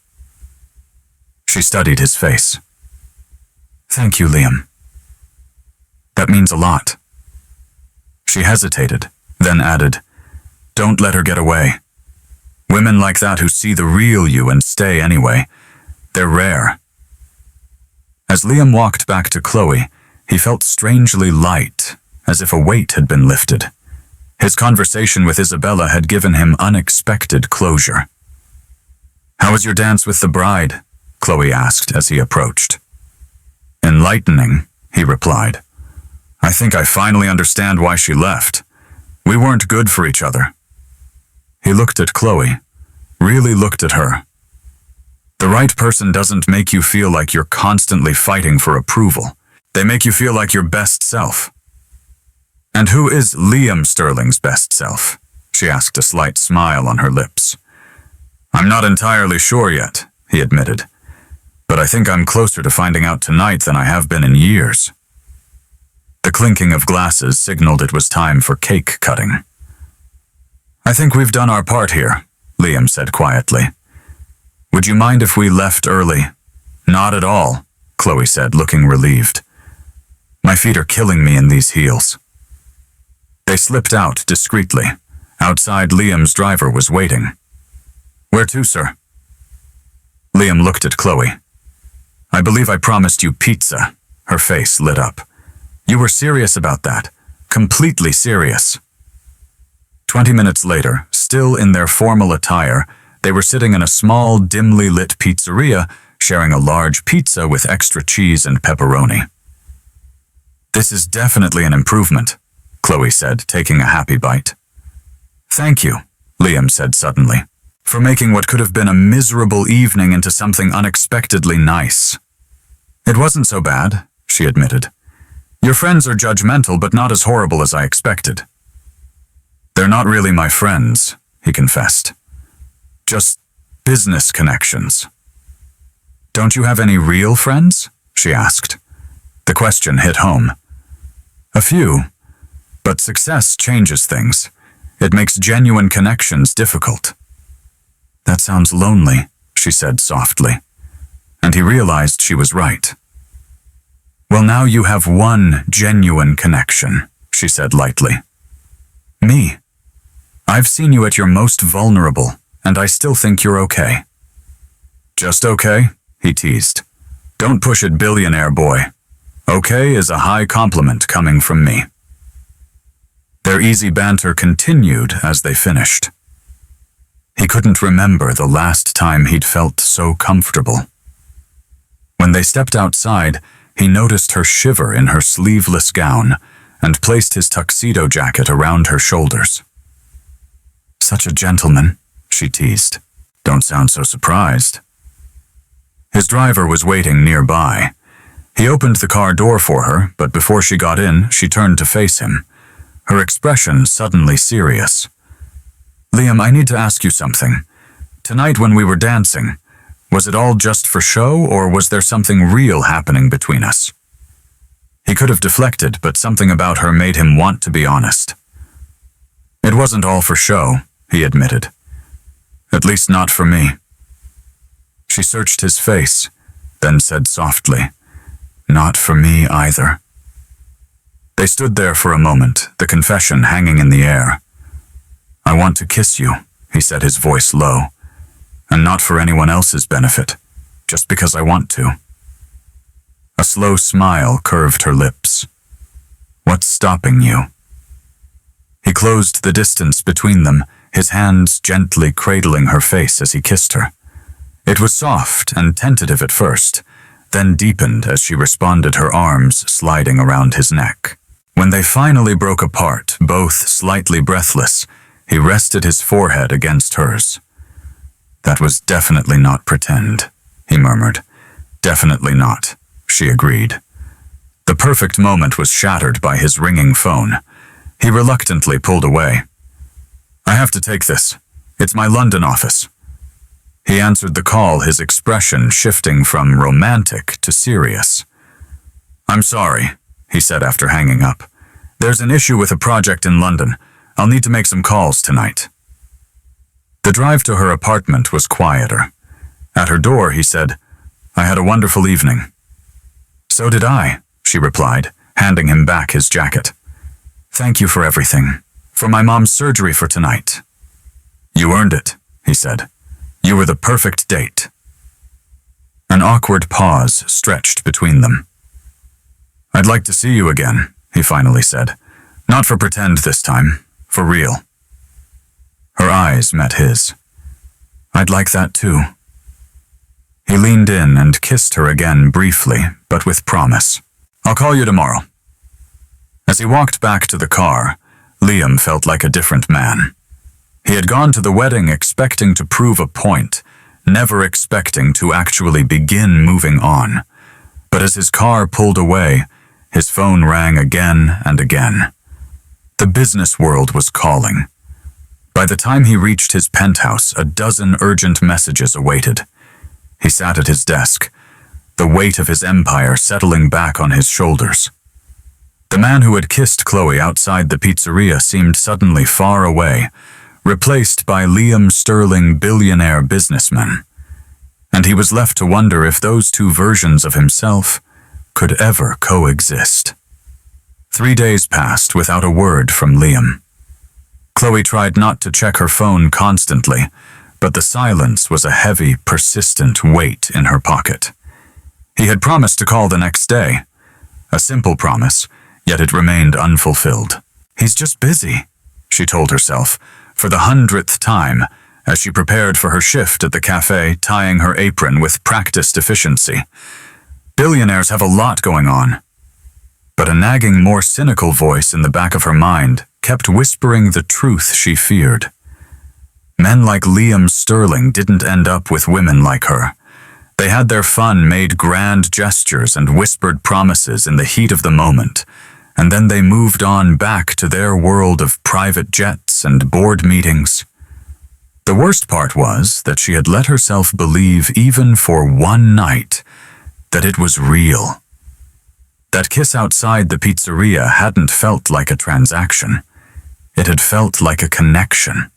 She studied his face. "Thank you, Liam. That means a lot." She hesitated, then added, "Don't let her get away. Women like that who see the real you and stay anyway, they're rare." As Liam walked back to Chloe, he felt strangely light, as if a weight had been lifted. His conversation with Isabella had given him unexpected closure. "How was your dance with the bride?" Chloe asked as he approached. "Enlightening," he replied. "I think I finally understand why she left. We weren't good for each other." He looked at Chloe, really looked at her. The right person doesn't make you feel like you're constantly fighting for approval. They make you feel like your best self. "And who is Liam Sterling's best self?" she asked, a slight smile on her lips. "I'm not entirely sure yet," he admitted. "But I think I'm closer to finding out tonight than I have been in years." The clinking of glasses signaled it was time for cake cutting. "I think we've done our part here," Liam said quietly. "Would you mind if we left early?" "Not at all," Chloe said, looking relieved. "My feet are killing me in these heels." They slipped out discreetly. Outside, Liam's driver was waiting. "Where to, sir?" Liam looked at Chloe. "I believe I promised you pizza." Her face lit up. "You were serious about that. Completely serious." 20 minutes later, still in their formal attire, they were sitting in a small, dimly lit pizzeria, sharing a large pizza with extra cheese and pepperoni. "This is definitely an improvement," Chloe said, taking a happy bite. "Thank you," Liam said suddenly, "for making what could have been a miserable evening into something unexpectedly nice." "It wasn't so bad," she admitted. "Your friends are judgmental, but not as horrible as I expected." "They're not really my friends," he confessed. "Just business connections." "Don't you have any real friends?" she asked. The question hit home. "A few, but success changes things. It makes genuine connections difficult." "That sounds lonely," she said softly, and he realized she was right. "Well, now you have one genuine connection," she said lightly. "Me. I've seen you at your most vulnerable, and I still think you're okay." "Just okay?" he teased. "Don't push it, billionaire boy. Okay is a high compliment coming from me." Their easy banter continued as they finished. He couldn't remember the last time he'd felt so comfortable. When they stepped outside, he noticed her shiver in her sleeveless gown and placed his tuxedo jacket around her shoulders. "Such a gentleman," she teased. "Don't sound so surprised." His driver was waiting nearby. He opened the car door for her, but before she got in, she turned to face him, her expression suddenly serious. "Liam, I need to ask you something. Tonight when we were dancing, was it all just for show, or was there something real happening between us?" He could have deflected, but something about her made him want to be honest. "It wasn't all for show," he admitted. "At least not for me." She searched his face, then said softly, "Not for me either." They stood there for a moment, the confession hanging in the air. "I want to kiss you," he said, his voice low, "and not for anyone else's benefit, just because I want to." A slow smile curved her lips. "What's stopping you?" He closed the distance between them, his hands gently cradling her face as he kissed her. It was soft and tentative at first, then deepened as she responded, her arms sliding around his neck. When they finally broke apart, both slightly breathless, he rested his forehead against hers. "That was definitely not pretend," he murmured. "Definitely not," she agreed. The perfect moment was shattered by his ringing phone. He reluctantly pulled away. "I have to take this. It's my London office." He answered the call, his expression shifting from romantic to serious. "I'm sorry," he said after hanging up. "There's an issue with a project in London. I'll need to make some calls tonight." The drive to her apartment was quieter. At her door, he said, "I had a wonderful evening." "So did I," she replied, handing him back his jacket. "Thank you for everything. For my mom's surgery for tonight." "You earned it," he said. "You were the perfect date." An awkward pause stretched between them. "I'd like to see you again," he finally said. "Not for pretend this time, for real." Her eyes met his. "I'd like that too." He leaned in and kissed her again briefly, but with promise. "I'll call you tomorrow." As he walked back to the car, Liam felt like a different man. He had gone to the wedding expecting to prove a point, never expecting to actually begin moving on. But as his car pulled away, his phone rang again and again. The business world was calling. By the time he reached his penthouse, a dozen urgent messages awaited. He sat at his desk, the weight of his empire settling back on his shoulders. The man who had kissed Chloe outside the pizzeria seemed suddenly far away, replaced by Liam Sterling, billionaire businessman. And he was left to wonder if those two versions of himself could ever coexist. 3 days passed without a word from Liam. Chloe tried not to check her phone constantly, but the silence was a heavy, persistent weight in her pocket. He had promised to call the next day. A simple promise, yet it remained unfulfilled. "He's just busy," she told herself, for the 100th time, as she prepared for her shift at the cafe, tying her apron with practiced efficiency. Billionaires have a lot going on. But a nagging, more cynical voice in the back of her mind kept whispering the truth she feared. Men like Liam Sterling didn't end up with women like her. They had their fun, made grand gestures and whispered promises in the heat of the moment, and then they moved on back to their world of private jets and board meetings. The worst part was that she had let herself believe, even for one night, that it was real. That kiss outside the pizzeria hadn't felt like a transaction. It had felt like a connection.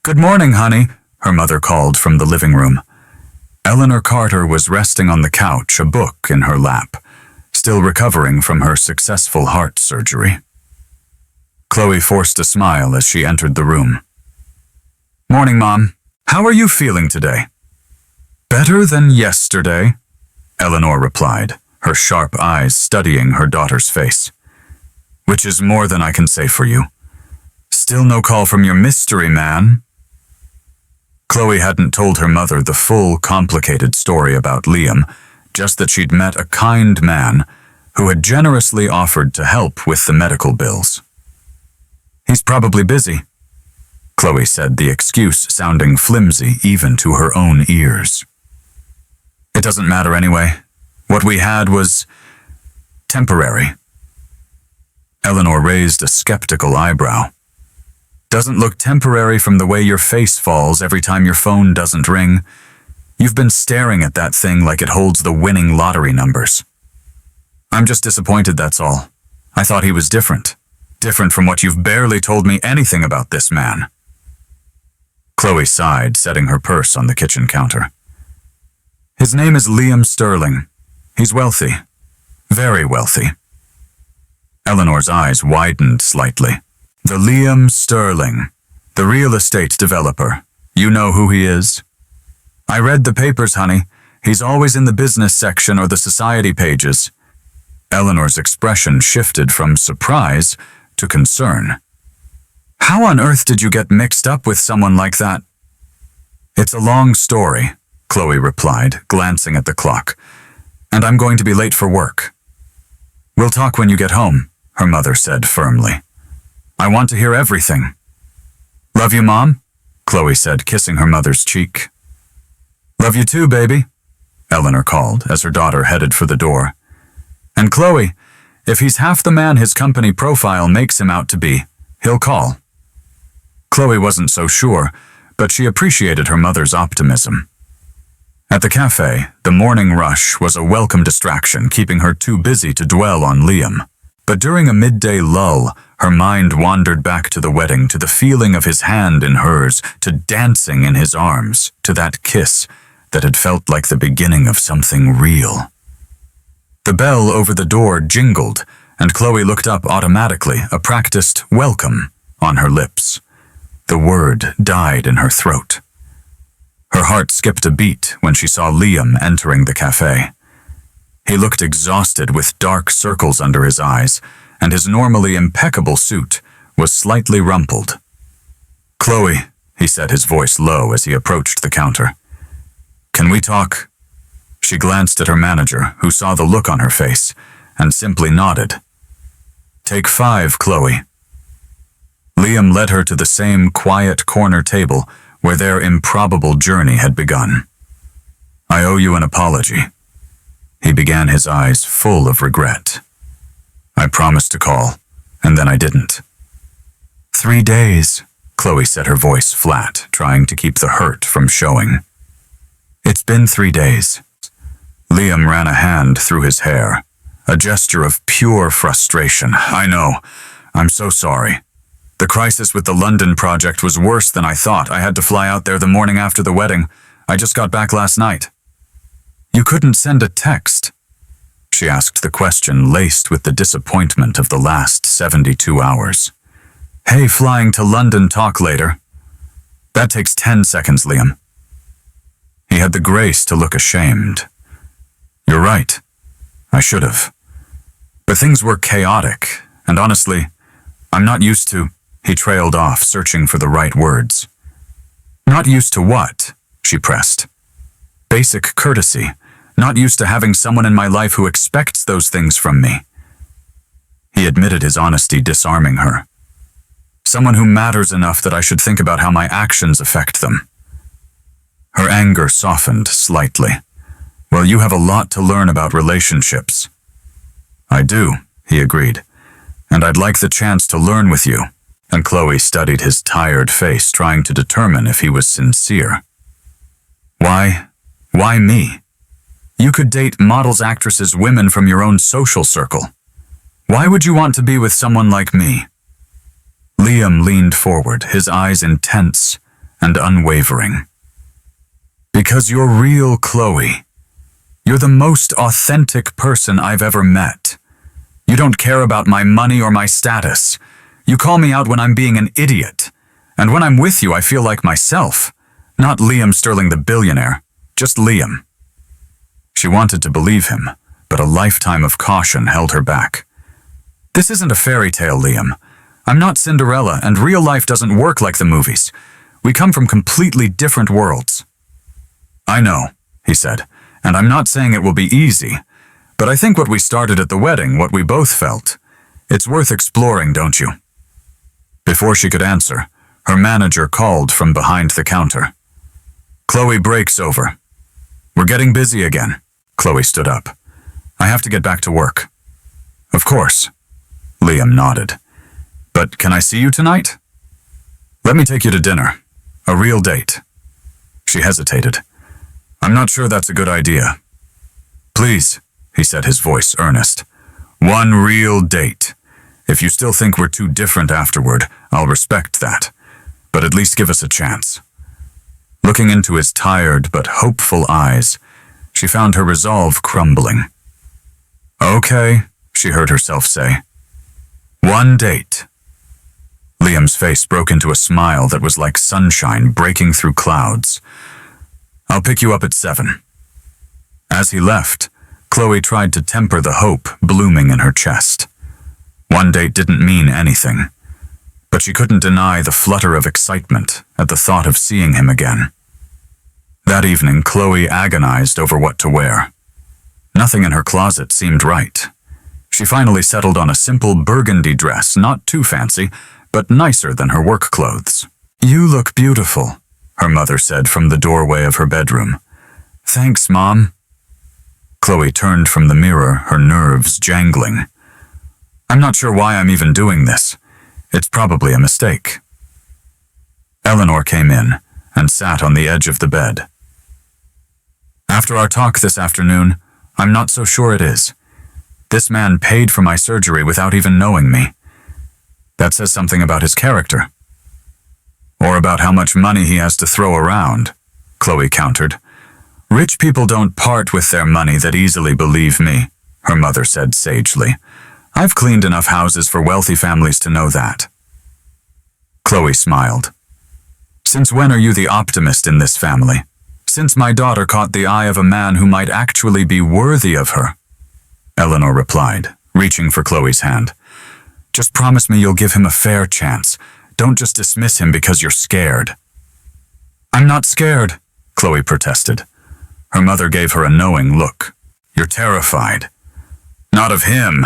"Good morning, honey," her mother called from the living room. Eleanor Carter was resting on the couch, a book in her lap, still recovering from her successful heart surgery. Chloe forced a smile as she entered the room. "Morning, Mom. How are you feeling today?" "Better than yesterday," Eleanor replied, her sharp eyes studying her daughter's face. "Which is more than I can say for you. Still no call from your mystery man." Chloe hadn't told her mother the full, complicated story about Liam, just that she'd met a kind man who had generously offered to help with the medical bills. "He's probably busy," Chloe said, the excuse sounding flimsy even to her own ears. "It doesn't matter anyway. What we had was temporary." Eleanor raised a skeptical eyebrow. "Doesn't look temporary from the way your face falls every time your phone doesn't ring. You've been staring at that thing like it holds the winning lottery numbers." "I'm just disappointed, that's all. I thought he was different. Different from what you've barely told me anything about this man." Chloe sighed, setting her purse on the kitchen counter. "His name is Liam Sterling. He's wealthy. Very wealthy." Eleanor's eyes widened slightly. "The Liam Sterling, the real estate developer. You know who he is?" "I read the papers, honey. He's always in the business section or the society pages." Eleanor's expression shifted from surprise to concern. "How on earth did you get mixed up with someone like that?" "It's a long story," Chloe replied, glancing at the clock. "And I'm going to be late for work." "We'll talk when you get home," her mother said firmly. "I want to hear everything." "Love you, Mom," Chloe said, kissing her mother's cheek. "Love you too, baby," Eleanor called as her daughter headed for the door. And Chloe, if he's half the man his company profile makes him out to be, he'll call. Chloe wasn't so sure, but she appreciated her mother's optimism. At the cafe, the morning rush was a welcome distraction, keeping her too busy to dwell on Liam. But during a midday lull, her mind wandered back to the wedding, to the feeling of his hand in hers, to dancing in his arms, to that kiss that had felt like the beginning of something real. The bell over the door jingled, and Chloe looked up automatically, a practiced welcome on her lips. The word died in her throat. Her heart skipped a beat when she saw Liam entering the cafe. He looked exhausted, with dark circles under his eyes, and his normally impeccable suit was slightly rumpled. "Chloe," he said, his voice low as he approached the counter. "Can we talk?" She glanced at her manager, who saw the look on her face, and simply nodded. "Take 5, Chloe." Liam led her to the same quiet corner table where their improbable journey had begun. "I owe you an apology." He began, his eyes full of regret. "I promised to call, and then I didn't." 3 days, Chloe said, her voice flat, trying to keep the hurt from showing. "It's been 3 days. Liam ran a hand through his hair, a gesture of pure frustration. "I know. I'm so sorry. The crisis with the London project was worse than I thought. I had to fly out there the morning after the wedding. I just got back last night." "You couldn't send a text?" She asked the question laced with the disappointment of the last 72 hours. "Hey, flying to London, talk later." "That takes 10 seconds, Liam." He had the grace to look ashamed. "You're right. I should have. But things were chaotic, and honestly, I'm not used to—" He trailed off, searching for the right words. "Not used to what?" she pressed. "Basic courtesy. Not used to having someone in my life who expects those things from me." He admitted his honesty, disarming her. "Someone who matters enough that I should think about how my actions affect them." Her anger softened slightly. "Well, you have a lot to learn about relationships." "I do," he agreed, "and I'd like the chance to learn with you." And Chloe studied his tired face, trying to determine if he was sincere. "Why? Why me? You could date models, actresses, women from your own social circle. Why would you want to be with someone like me?" Liam leaned forward, his eyes intense and unwavering. "Because you're real, Chloe. You're the most authentic person I've ever met. You don't care about my money or my status. You call me out when I'm being an idiot. And when I'm with you, I feel like myself. Not Liam Sterling the billionaire, just Liam." She wanted to believe him, but a lifetime of caution held her back. "This isn't a fairy tale, Liam. I'm not Cinderella, and real life doesn't work like the movies. We come from completely different worlds." "I know," he said, "and I'm not saying it will be easy. But I think what we started at the wedding, what we both felt, it's worth exploring, don't you?" Before she could answer, her manager called from behind the counter. "Chloe, break's over." "We're getting busy again." Chloe stood up. "I have to get back to work." "Of course." Liam nodded. "But can I see you tonight?" "Let me take you to dinner. A real date." She hesitated. "I'm not sure that's a good idea." "Please," he said, his voice earnest. "One real date. If you still think we're too different afterward, I'll respect that. But at least give us a chance." Looking into his tired but hopeful eyes, she found her resolve crumbling. "Okay," she heard herself say. "One date." Liam's face broke into a smile that was like sunshine breaking through clouds. "I'll pick you up at 7. As he left, Chloe tried to temper the hope blooming in her chest. One date didn't mean anything, but she couldn't deny the flutter of excitement at the thought of seeing him again. That evening, Chloe agonized over what to wear. Nothing in her closet seemed right. She finally settled on a simple burgundy dress, not too fancy, but nicer than her work clothes. "You look beautiful," her mother said from the doorway of her bedroom. "Thanks, Mom." Chloe turned from the mirror, her nerves jangling. I'm not sure why I'm even doing this. It's probably a mistake. Eleanor came in and sat on the edge of the bed. After our talk this afternoon, I'm not so sure it is. This man paid for my surgery without even knowing me. That says something about his character. Or about how much money he has to throw around, Chloe countered. Rich people don't part with their money that easily, believe me, her mother said sagely. I've cleaned enough houses for wealthy families to know that. Chloe smiled. Since when are you the optimist in this family? Since my daughter caught the eye of a man who might actually be worthy of her, Eleanor replied, reaching for Chloe's hand. Just promise me you'll give him a fair chance. Don't just dismiss him because you're scared. I'm not scared, Chloe protested. Her mother gave her a knowing look. You're terrified. Not of him,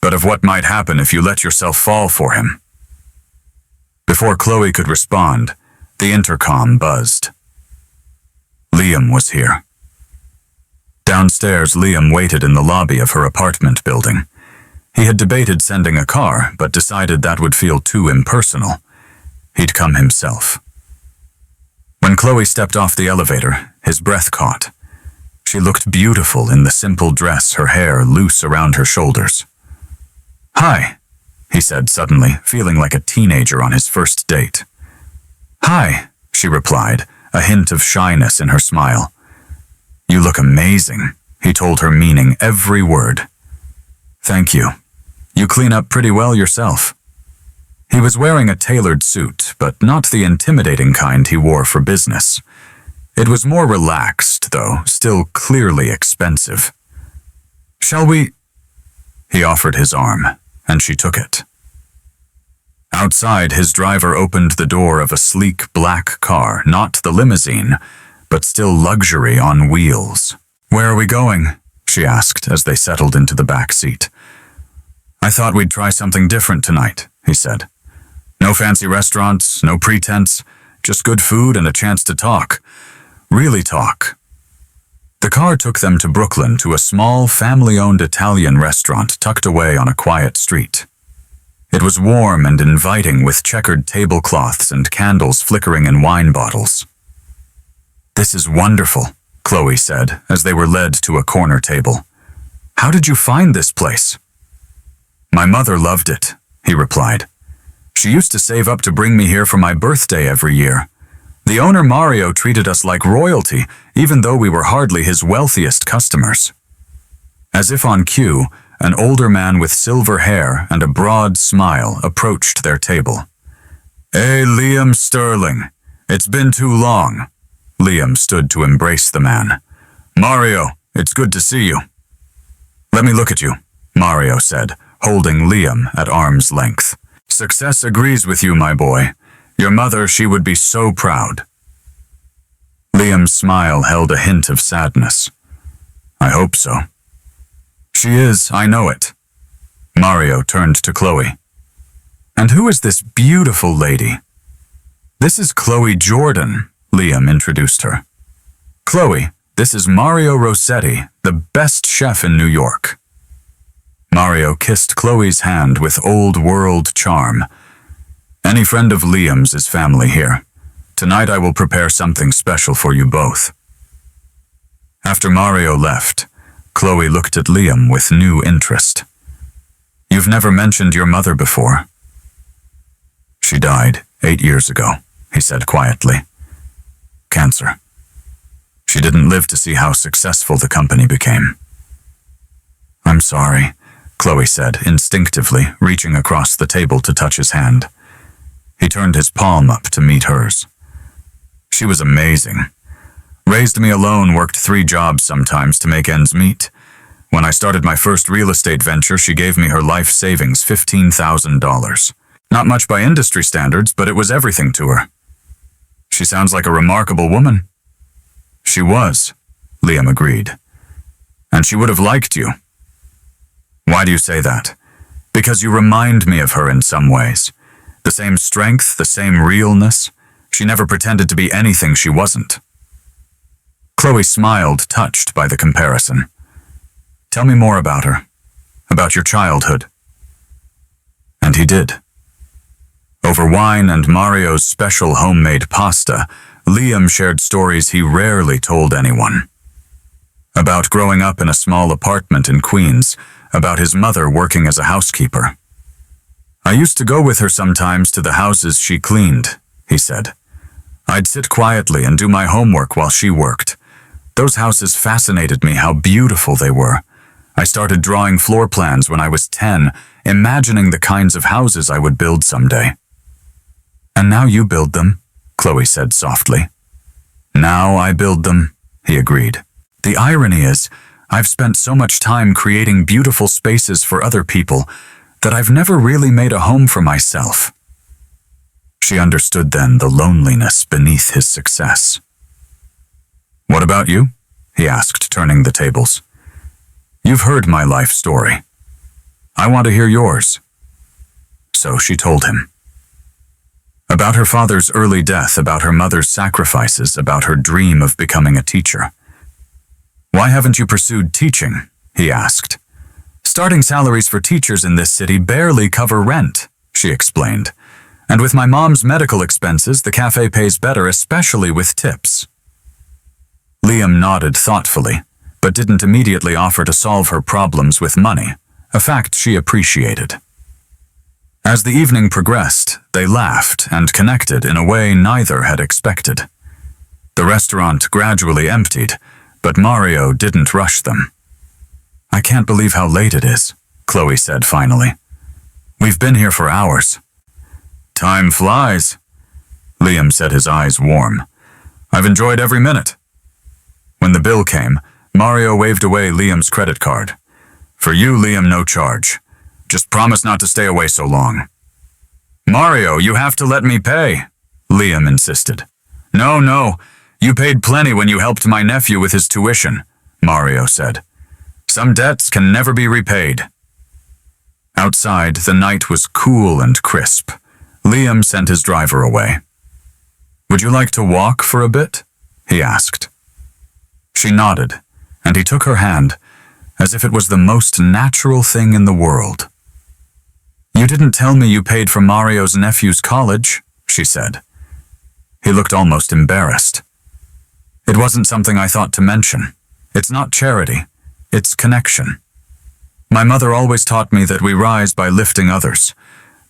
but of what might happen if you let yourself fall for him. Before Chloe could respond, the intercom buzzed. Liam was here. Downstairs, Liam waited in the lobby of her apartment building. He had debated sending a car, but decided that would feel too impersonal. He'd come himself. When Chloe stepped off the elevator, his breath caught. She looked beautiful in the simple dress, her hair loose around her shoulders. Hi, he said suddenly, feeling like a teenager on his first date. Hi, she replied, a hint of shyness in her smile. You look amazing, he told her, meaning every word. Thank you. You clean up pretty well yourself. He was wearing a tailored suit, but not the intimidating kind he wore for business. It was more relaxed, though, still clearly expensive. Shall we? He offered his arm, and she took it. Outside, his driver opened the door of a sleek black car, not the limousine, but still luxury on wheels. Where are we going? She asked as they settled into the back seat. I thought we'd try something different tonight, he said. No fancy restaurants, no pretense, just good food and a chance to talk. Really talk. The car took them to Brooklyn to a small, family-owned Italian restaurant tucked away on a quiet street. It was warm and inviting with checkered tablecloths and candles flickering in wine bottles. This is wonderful, Chloe said as they were led to a corner table. How did you find this place? My mother loved it, he replied. She used to save up to bring me here for my birthday every year. The owner Mario treated us like royalty, even though we were hardly his wealthiest customers. As if on cue, an older man with silver hair and a broad smile approached their table. Hey, Liam Sterling. It's been too long. Liam stood to embrace the man. Mario, it's good to see you. Let me look at you, Mario said, holding Liam at arm's length. Success agrees with you, my boy. Your mother, she would be so proud. Liam's smile held a hint of sadness. I hope so. She is, I know it. Mario turned to Chloe. And who is this beautiful lady? This is Chloe Jordan, Liam introduced her. Chloe, this is Mario Rossetti, the best chef in New York. Mario kissed Chloe's hand with old-world charm. Any friend of Liam's is family here. Tonight I will prepare something special for you both. After Mario left, Chloe looked at Liam with new interest. You've never mentioned your mother before. She died 8 years ago, he said quietly. Cancer. She didn't live to see how successful the company became. I'm sorry, Chloe said instinctively, reaching across the table to touch his hand. He turned his palm up to meet hers. She was amazing. Raised me alone, worked 3 jobs sometimes to make ends meet. When I started my first real estate venture, she gave me her life savings, $15,000. Not much by industry standards, but it was everything to her. She sounds like a remarkable woman. She was, Liam agreed. And she would have liked you. Why do you say that? Because you remind me of her in some ways. The same strength, the same realness. She never pretended to be anything she wasn't. Chloe smiled, touched by the comparison. Tell me more about her, about your childhood. And he did. Over wine and Mario's special homemade pasta, Liam shared stories he rarely told anyone. About growing up in a small apartment in Queens, about his mother working as a housekeeper. I used to go with her sometimes to the houses she cleaned, he said. I'd sit quietly and do my homework while she worked. Those houses fascinated me how beautiful they were. I started drawing floor plans when I was 10, imagining the kinds of houses I would build someday. And now you build them, Chloe said softly. Now I build them, he agreed. The irony is, I've spent so much time creating beautiful spaces for other people that I've never really made a home for myself. She understood then the loneliness beneath his success. What about you? He asked, turning the tables. You've heard my life story. I want to hear yours. So she told him. About her father's early death, about her mother's sacrifices, about her dream of becoming a teacher. Why haven't you pursued teaching? He asked. Starting salaries for teachers in this city barely cover rent, she explained. And with my mom's medical expenses, the cafe pays better, especially with tips. Liam nodded thoughtfully, but didn't immediately offer to solve her problems with money, a fact she appreciated. As the evening progressed, they laughed and connected in a way neither had expected. The restaurant gradually emptied, but Mario didn't rush them. I can't believe how late it is, Chloe said finally. We've been here for hours. Time flies, Liam said, his eyes warm. I've enjoyed every minute. When the bill came, Mario waved away Liam's credit card. For you, Liam, no charge. Just promise not to stay away so long. Mario, you have to let me pay, Liam insisted. No, you paid plenty when you helped my nephew with his tuition, Mario said. Some debts can never be repaid. Outside, the night was cool and crisp. Liam sent his driver away. Would you like to walk for a bit? He asked. She nodded, and he took her hand, as if it was the most natural thing in the world. You didn't tell me you paid for Mario's nephew's college, she said. He looked almost embarrassed. It wasn't something I thought to mention. It's not charity, it's connection. My mother always taught me that we rise by lifting others.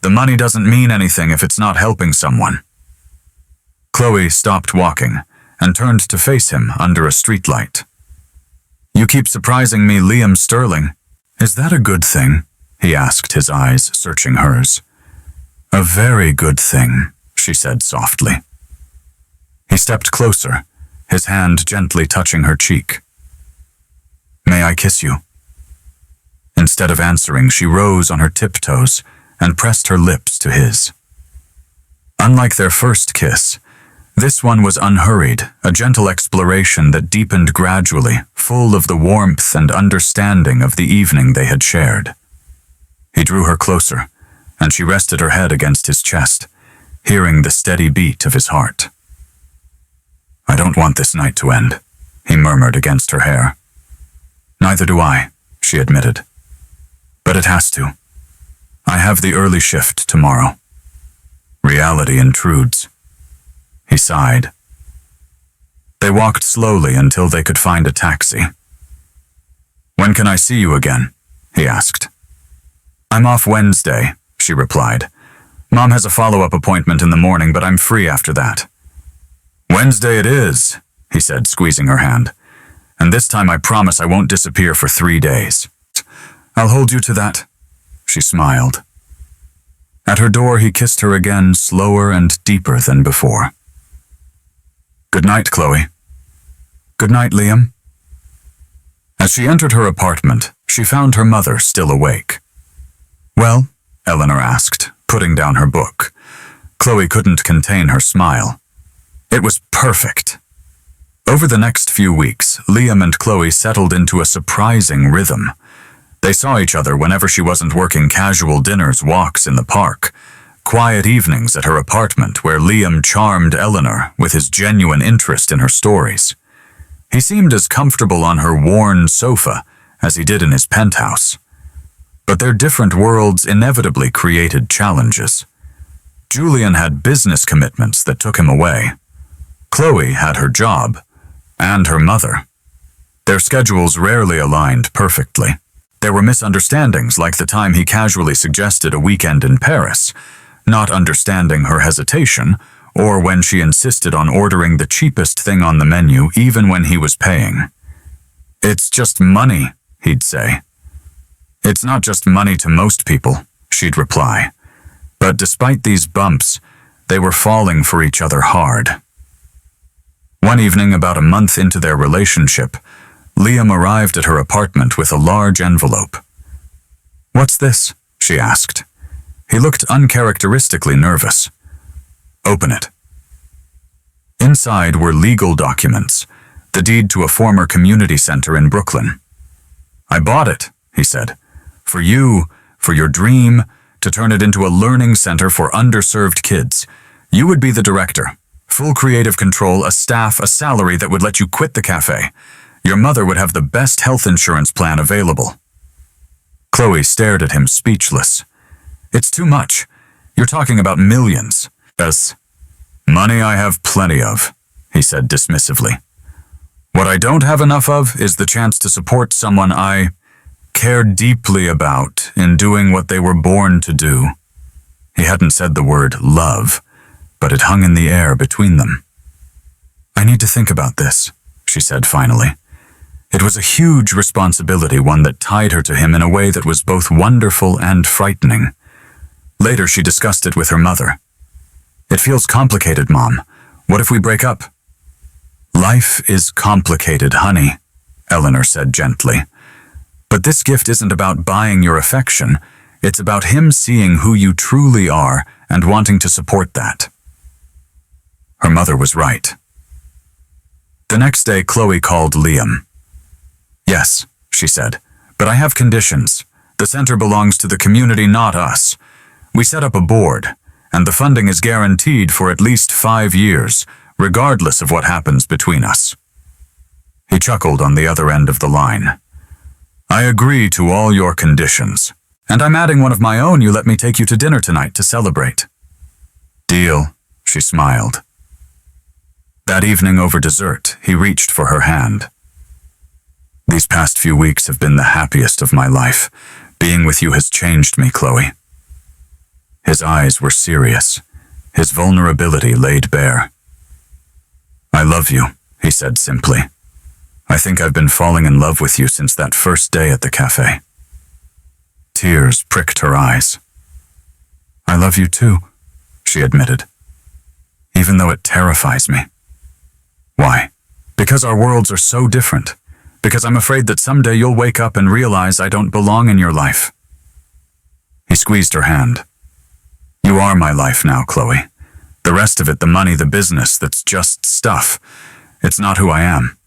The money doesn't mean anything if it's not helping someone. Chloe stopped walking and turned to face him under a streetlight. You keep surprising me, Liam Sterling. Is that a good thing? He asked, his eyes searching hers. A very good thing, she said softly. He stepped closer, his hand gently touching her cheek. May I kiss you? Instead of answering, she rose on her tiptoes and pressed her lips to his. Unlike their first kiss, this one was unhurried, a gentle exploration that deepened gradually, full of the warmth and understanding of the evening they had shared. He drew her closer, and she rested her head against his chest, hearing the steady beat of his heart. I don't want this night to end, he murmured against her hair. Neither do I, she admitted. But it has to. I have the early shift tomorrow. Reality intrudes. He sighed. They walked slowly until they could find a taxi. When can I see you again? He asked. I'm off Wednesday, she replied. Mom has a follow-up appointment in the morning, but I'm free after that. Wednesday it is, he said, squeezing her hand. And this time I promise I won't disappear for 3 days. I'll hold you to that, she smiled. At her door, he kissed her again, slower and deeper than before. Good night, Chloe. Good night, Liam. As she entered her apartment, she found her mother still awake. Well, Eleanor asked, putting down her book. Chloe couldn't contain her smile. It was perfect. Over the next few weeks, Liam and Chloe settled into a surprising rhythm. They saw each other whenever she wasn't working casual dinners, walks in the park, quiet evenings at her apartment where Liam charmed Eleanor with his genuine interest in her stories. He seemed as comfortable on her worn sofa as he did in his penthouse. But their different worlds inevitably created challenges. Julian had business commitments that took him away. Chloe had her job, and her mother. Their schedules rarely aligned perfectly. There were misunderstandings, like the time he casually suggested a weekend in Paris, not understanding her hesitation, or when she insisted on ordering the cheapest thing on the menu even when he was paying. "It's just money," he'd say. "It's not just money to most people," she'd reply. But despite these bumps, they were falling for each other hard. One evening, about a month into their relationship, Liam arrived at her apartment with a large envelope. "What's this?" she asked. He looked uncharacteristically nervous. "Open it." Inside were legal documents, the deed to a former community center in Brooklyn. "I bought it," he said, "for you, for your dream, to turn it into a learning center for underserved kids. You would be the director. Full creative control, a staff, a salary that would let you quit the cafe. Your mother would have the best health insurance plan available." Chloe stared at him, speechless. "It's too much. You're talking about millions." "Yes. Money I have plenty of," he said dismissively. "What I don't have enough of is the chance to support someone I care deeply about in doing what they were born to do." He hadn't said the word love, but it hung in the air between them. "I need to think about this," she said finally. It was a huge responsibility, one that tied her to him in a way that was both wonderful and frightening. Later, she discussed it with her mother. "It feels complicated, Mom. What if we break up?" "Life is complicated, honey," Eleanor said gently. "But this gift isn't about buying your affection. It's about him seeing who you truly are and wanting to support that." Her mother was right. The next day, Chloe called Liam. "Yes," she said, "but I have conditions. The center belongs to the community, not us. We set up a board, and the funding is guaranteed for at least 5 years, regardless of what happens between us." He chuckled on the other end of the line. "I agree to all your conditions, and I'm adding one of my own. You let me take you to dinner tonight to celebrate." "Deal," she smiled. That evening over dessert, he reached for her hand. "These past few weeks have been the happiest of my life. Being with you has changed me, Chloe." His eyes were serious, his vulnerability laid bare. "I love you," he said simply. "I think I've been falling in love with you since that first day at the cafe." Tears pricked her eyes. "I love you too," she admitted, "even though it terrifies me." "Why?" "Because our worlds are so different. Because I'm afraid that someday you'll wake up and realize I don't belong in your life." He squeezed her hand. "You are my life now, Chloe. The rest of it, the money, the business, that's just stuff. It's not who I am.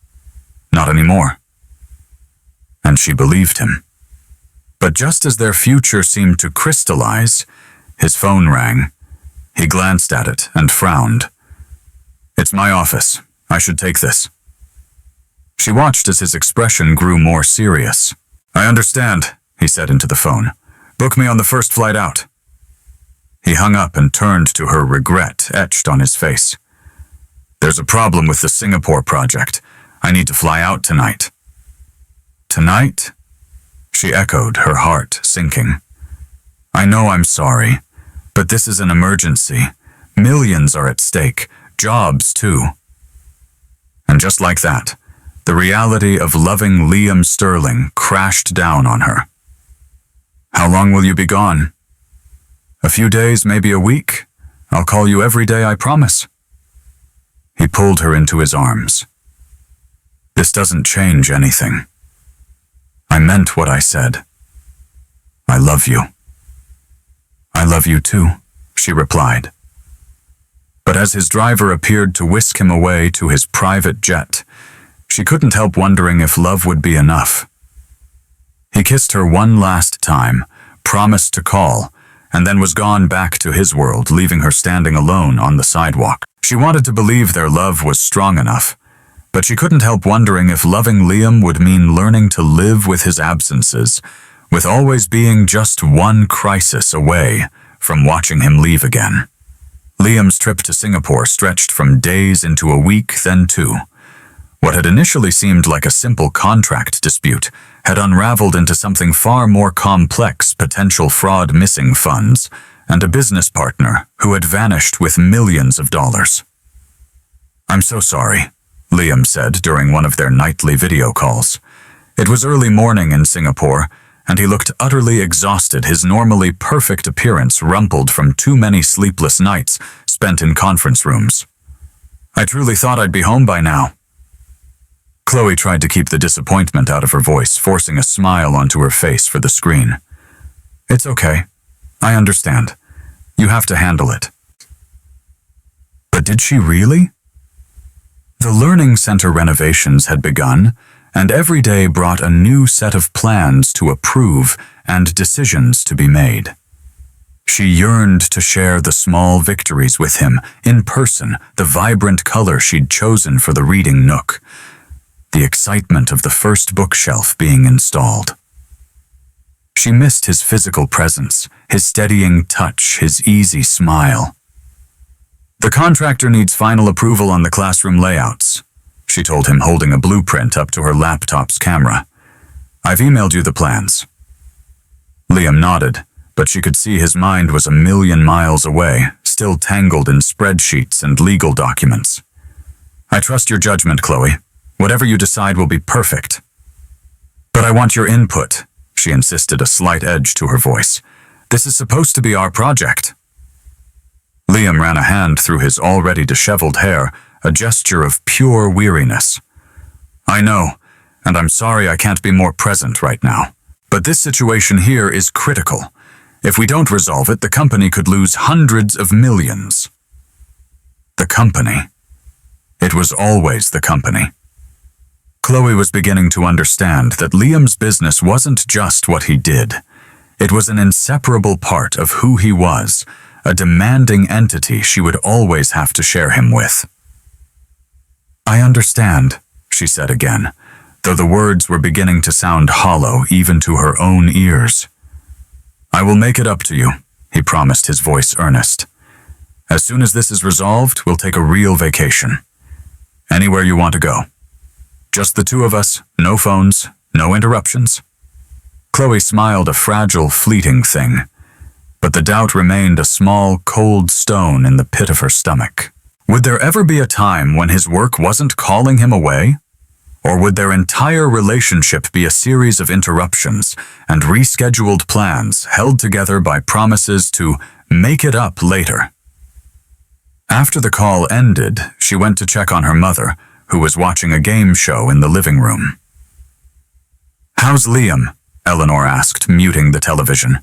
Not anymore." And she believed him. But just as their future seemed to crystallize, his phone rang. He glanced at it and frowned. "It's my office. I should take this." She watched as his expression grew more serious. "I understand," he said into the phone. "Book me on the first flight out." He hung up and turned to her, regret etched on his face. "There's a problem with the Singapore project. I need to fly out tonight." "Tonight?" She echoed, her heart sinking. "I know I'm sorry, but this is an emergency. Millions are at stake, jobs too." And just like that, the reality of loving Liam Sterling crashed down on her. "How long will you be gone?" "A few days, maybe a week. I'll call you every day, I promise." He pulled her into his arms. "This doesn't change anything. I meant what I said. I love you." "I love you too," she replied. But as his driver appeared to whisk him away to his private jet, she couldn't help wondering if love would be enough. He kissed her one last time, promised to call, and then was gone back to his world, leaving her standing alone on the sidewalk. She wanted to believe their love was strong enough, But she couldn't help wondering if loving Liam would mean learning to live with his absences, with always being just one crisis away from watching him leave again. Liam's trip to Singapore stretched from days into a week, then two. What had initially seemed like a simple contract dispute had unraveled into something far more complex: potential fraud, missing funds, and a business partner who had vanished with millions of dollars. "I'm so sorry," Liam said during one of their nightly video calls. It was early morning in Singapore, and he looked utterly exhausted, his normally perfect appearance rumpled from too many sleepless nights spent in conference rooms. "I truly thought I'd be home by now." Chloe tried to keep the disappointment out of her voice, forcing a smile onto her face for the screen. "It's okay. I understand. You have to handle it." But did she really? The learning center renovations had begun, and every day brought a new set of plans to approve and decisions to be made. She yearned to share the small victories with him, in person, the vibrant color she'd chosen for the reading nook, the excitement of the first bookshelf being installed. She missed his physical presence, his steadying touch, his easy smile. "The contractor needs final approval on the classroom layouts," she told him, holding a blueprint up to her laptop's camera. "I've emailed you the plans." Liam nodded, but she could see his mind was a million miles away, still tangled in spreadsheets and legal documents. "I trust your judgment, Chloe. Whatever you decide will be perfect." "But I want your input," she insisted, a slight edge to her voice. "This is supposed to be our project." Liam ran a hand through his already disheveled hair, a gesture of pure weariness. "I know, and I'm sorry I can't be more present right now. But this situation here is critical. If we don't resolve it, the company could lose hundreds of millions." The company. It was always the company. Chloe was beginning to understand that Liam's business wasn't just what he did. It was an inseparable part of who he was, a demanding entity she would always have to share him with. "I understand," she said again, though the words were beginning to sound hollow even to her own ears. "I will make it up to you," he promised, his voice earnest. "As soon as this is resolved, we'll take a real vacation. Anywhere you want to go. Just the two of us, no phones, no interruptions." Chloe smiled, a fragile, fleeting thing, but the doubt remained a small, cold stone in the pit of her stomach. Would there ever be a time when his work wasn't calling him away? Or would their entire relationship be a series of interruptions and rescheduled plans held together by promises to make it up later? After the call ended, she went to check on her mother, who was watching a game show in the living room. "How's Liam?" Eleanor asked, muting the television.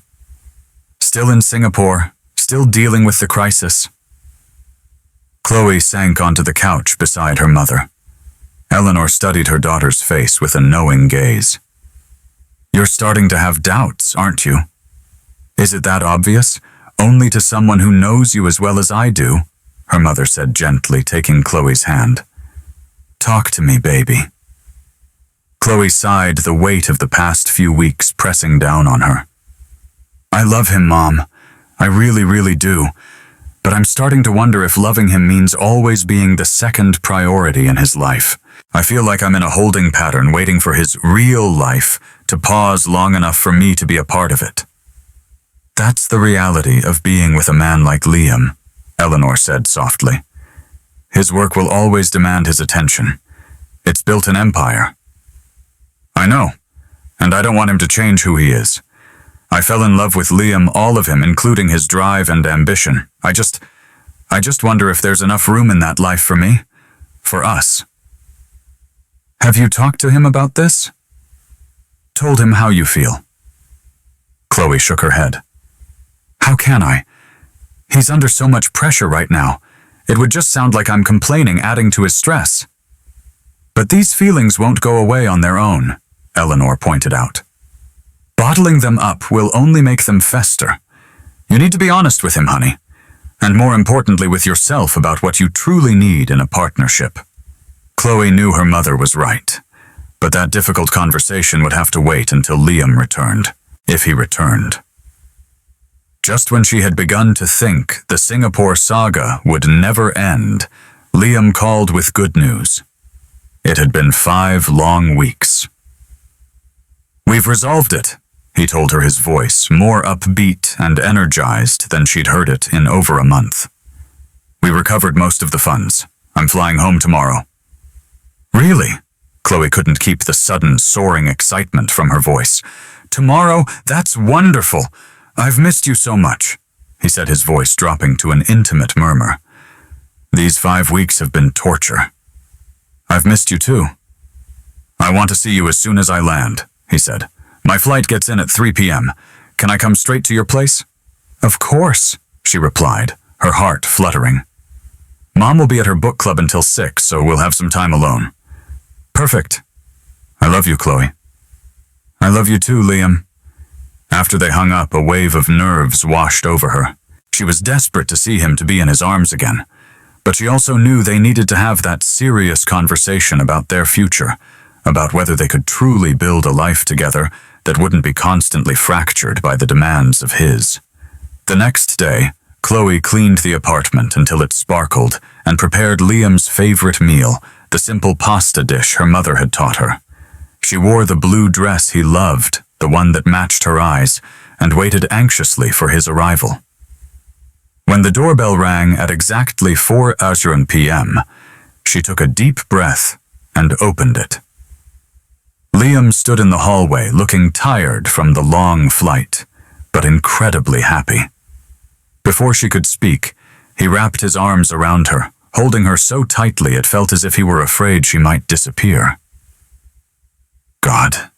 "Still in Singapore, still dealing with the crisis." Chloe sank onto the couch beside her mother. Eleanor studied her daughter's face with a knowing gaze. "You're starting to have doubts, aren't you? Is it that obvious? Only to someone who knows you as well as I do," her mother said gently, taking Chloe's hand. "Talk to me, baby." Chloe sighed, the weight of the past few weeks pressing down on her. "I love him, Mom. I really, really do. But I'm starting to wonder if loving him means always being the second priority in his life. I feel like I'm in a holding pattern, waiting for his real life to pause long enough for me to be a part of it." "That's the reality of being with a man like Liam," Eleanor said softly. "His work will always demand his attention. It's built an empire." "I know, and I don't want him to change who he is. I fell in love with Liam, all of him, including his drive and ambition. I just wonder if there's enough room in that life for me, for us." "Have you talked to him about this? Told him how you feel?" Chloe shook her head. "How can I? He's under so much pressure right now. It would just sound like I'm complaining, adding to his stress." "But these feelings won't go away on their own," Eleanor pointed out. "Bottling them up will only make them fester. You need to be honest with him, honey, and more importantly with yourself about what you truly need in a partnership." Chloe knew her mother was right, but that difficult conversation would have to wait until Liam returned, if he returned. Just when she had begun to think the Singapore saga would never end, Liam called with good news. It had been 5 long weeks. "We've resolved it," he told her, his voice more upbeat and energized than she'd heard it in over a month. "We recovered most of the funds. I'm flying home tomorrow." "Really?" Chloe couldn't keep the sudden, soaring excitement from her voice. "Tomorrow? That's wonderful. I've missed you so much," he said, his voice dropping to an intimate murmur. "These 5 weeks have been torture." "I've missed you too." "I want to see you as soon as I land," he said. "My flight gets in at 3 p.m. Can I come straight to your place?" "Of course," she replied, her heart fluttering. "Mom will be at her book club until 6, so we'll have some time alone." "Perfect. I love you, Chloe." "I love you too, Liam." After they hung up, a wave of nerves washed over her. She was desperate to see him, to be in his arms again. But she also knew they needed to have that serious conversation about their future, about whether they could truly build a life together that wouldn't be constantly fractured by the demands of his. The next day, Chloe cleaned the apartment until it sparkled and prepared Liam's favorite meal, the simple pasta dish her mother had taught her. She wore the blue dress he loved, the one that matched her eyes, and waited anxiously for his arrival. When the doorbell rang at exactly 4 p.m., she took a deep breath and opened it. Liam stood in the hallway, looking tired from the long flight, but incredibly happy. Before she could speak, he wrapped his arms around her, holding her so tightly it felt as if he were afraid she might disappear. "God,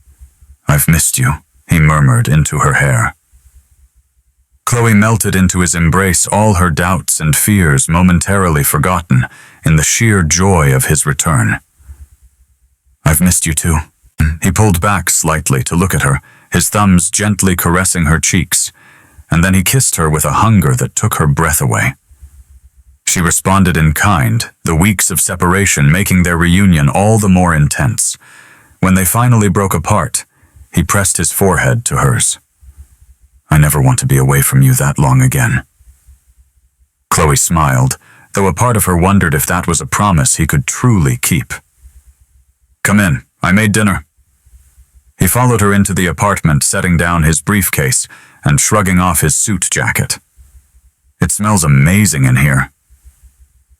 I've missed you," he murmured into her hair. Chloe melted into his embrace, all her doubts and fears momentarily forgotten in the sheer joy of his return. "I've missed you too." He pulled back slightly to look at her, his thumbs gently caressing her cheeks, and then he kissed her with a hunger that took her breath away. She responded in kind, the weeks of separation making their reunion all the more intense. When they finally broke apart, he pressed his forehead to hers. "I never want to be away from you that long again." Chloe smiled, though a part of her wondered if that was a promise he could truly keep. "Come in, I made dinner." He followed her into the apartment, setting down his briefcase and shrugging off his suit jacket. "It smells amazing in here."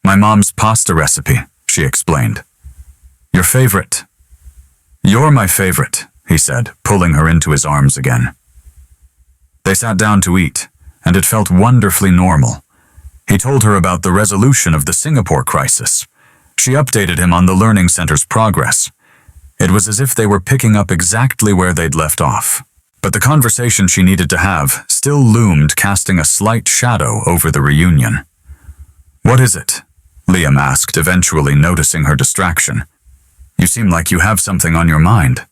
"My mom's pasta recipe," she explained. "Your favorite?" "You're my favorite," he said, pulling her into his arms again. They sat down to eat, and it felt wonderfully normal. He told her about the resolution of the Singapore crisis. She updated him on the Learning Center's progress. It was as if they were picking up exactly where they'd left off. But the conversation she needed to have still loomed, casting a slight shadow over the reunion. "What is it?" Liam asked, eventually noticing her distraction. "You seem like you have something on your mind."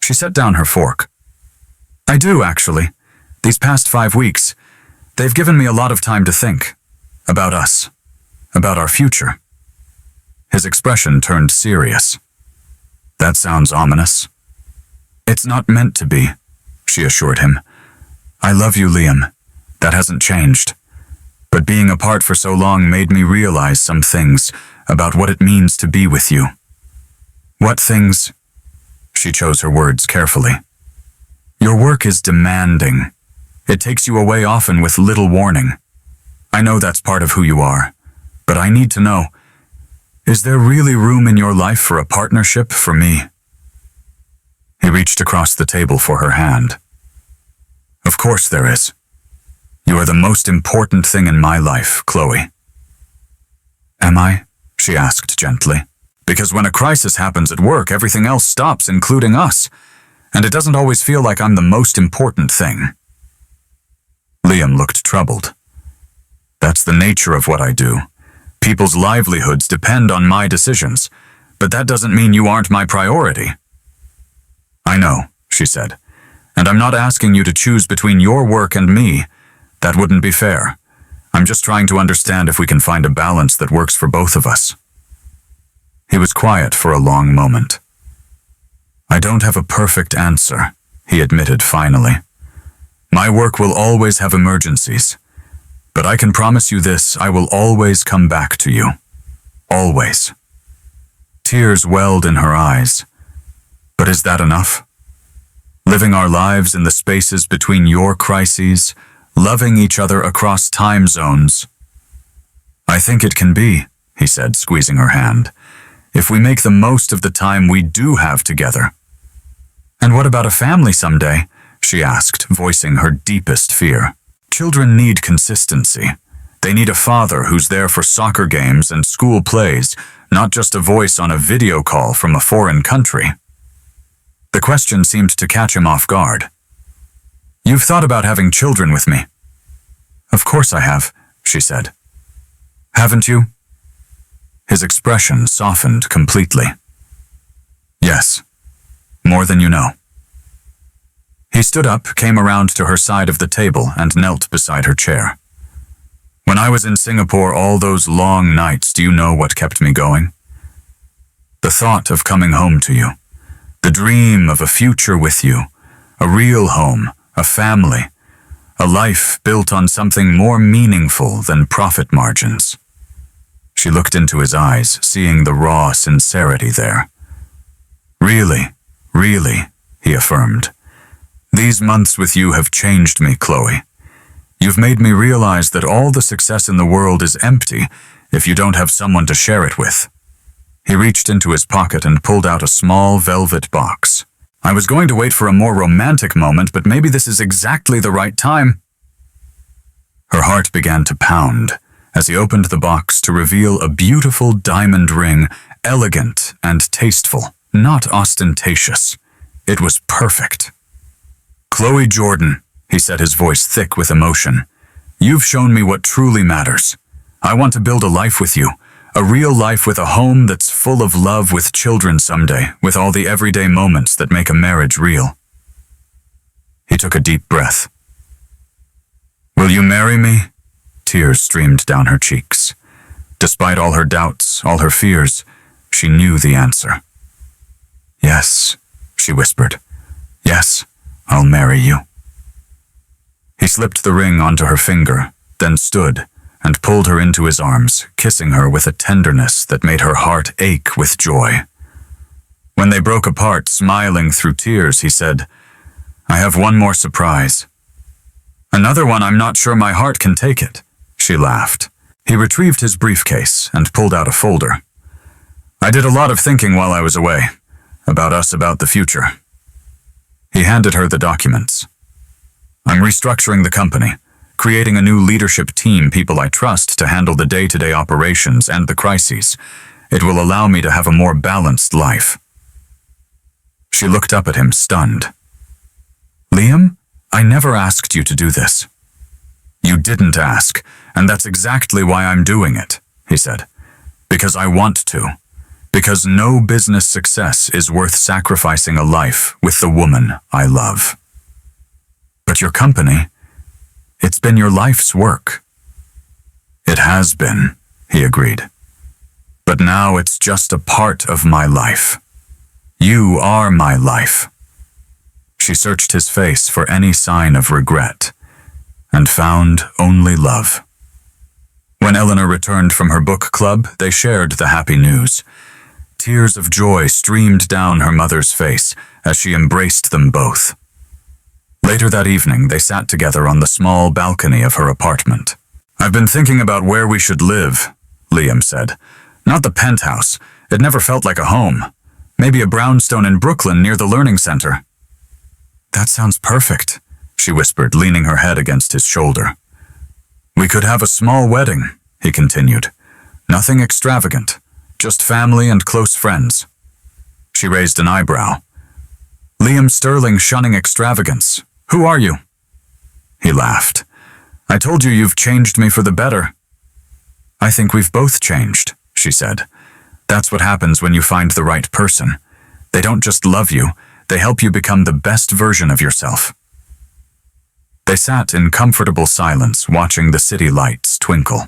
She set down her fork. "I do, actually. These past 5 weeks, they've given me a lot of time to think. About us. About our future." His expression turned serious. "That sounds ominous." "It's not meant to be," she assured him. "I love you, Liam. That hasn't changed. But being apart for so long made me realize some things about what it means to be with you." "What things?" She chose her words carefully. "Your work is demanding. It takes you away often with little warning. I know that's part of who you are, but I need to know, is there really room in your life for a partnership for me?" He reached across the table for her hand. "Of course there is. You are the most important thing in my life, Chloe." "Am I?" she asked gently. "Because when a crisis happens at work, everything else stops, including us. And it doesn't always feel like I'm the most important thing." Liam looked troubled. "That's the nature of what I do. People's livelihoods depend on my decisions, but that doesn't mean you aren't my priority." "I know," she said, "and I'm not asking you to choose between your work and me. That wouldn't be fair. I'm just trying to understand if we can find a balance that works for both of us." He was quiet for a long moment. I don't have a perfect answer, he admitted finally. My work will always have emergencies. But I can promise you this, I will always come back to you. Always. Tears welled in her eyes. But is that enough? Living our lives in the spaces between your crises, loving each other across time zones. I think it can be, he said, squeezing her hand, if we make the most of the time we do have together. And what about a family someday? She asked, voicing her deepest fear. Children need consistency. They need a father who's there for soccer games and school plays, not just a voice on a video call from a foreign country. The question seemed to catch him off guard. You've thought about having children with me. Of course I have, she said. Haven't you? His expression softened completely. Yes, more than you know. He stood up, came around to her side of the table, and knelt beside her chair. When I was in Singapore all those long nights, do you know what kept me going? The thought of coming home to you. The dream of a future with you. A real home, a family. A life built on something more meaningful than profit margins. She looked into his eyes, seeing the raw sincerity there. Really, really, he affirmed. These months with you have changed me, Chloe. You've made me realize that all the success in the world is empty if you don't have someone to share it with. He reached into his pocket and pulled out a small velvet box. I was going to wait for a more romantic moment, but maybe this is exactly the right time. Her heart began to pound as he opened the box to reveal a beautiful diamond ring, elegant and tasteful, not ostentatious. It was perfect. Chloe Jordan, he said, his voice thick with emotion. You've shown me what truly matters. I want to build a life with you, a real life with a home that's full of love, with children someday, with all the everyday moments that make a marriage real. He took a deep breath. Will you marry me? Tears streamed down her cheeks. Despite all her doubts, all her fears, she knew the answer. Yes, she whispered. Yes, I'll marry you. He slipped the ring onto her finger, then stood and pulled her into his arms, kissing her with a tenderness that made her heart ache with joy. When they broke apart, smiling through tears, he said, I have one more surprise. Another one, I'm not sure my heart can take it. She laughed. He retrieved his briefcase and pulled out a folder. I did a lot of thinking while I was away. About us, about the future. He handed her the documents. I'm restructuring the company, creating a new leadership team, people I trust to handle the day-to-day operations and the crises. It will allow me to have a more balanced life. She looked up at him, stunned. Liam, I never asked you to do this. You didn't ask, and that's exactly why I'm doing it, he said. Because I want to. Because no business success is worth sacrificing a life with the woman I love. But your company, it's been your life's work. It has been, he agreed. But now it's just a part of my life. You are my life. She searched his face for any sign of regret, and found only love. When Eleanor returned from her book club, they shared the happy news. Tears of joy streamed down her mother's face as she embraced them both. Later that evening, they sat together on the small balcony of her apartment. I've been thinking about where we should live, Liam said. Not the penthouse. It never felt like a home. Maybe a brownstone in Brooklyn near the Learning Center. That sounds perfect, she whispered, leaning her head against his shoulder. We could have a small wedding, he continued. Nothing extravagant, just family and close friends. She raised an eyebrow. Liam Sterling shunning extravagance. Who are you? He laughed. I told you you've changed me for the better. I think we've both changed, she said. That's what happens when you find the right person. They don't just love you, they help you become the best version of yourself. They sat in comfortable silence, watching the city lights twinkle.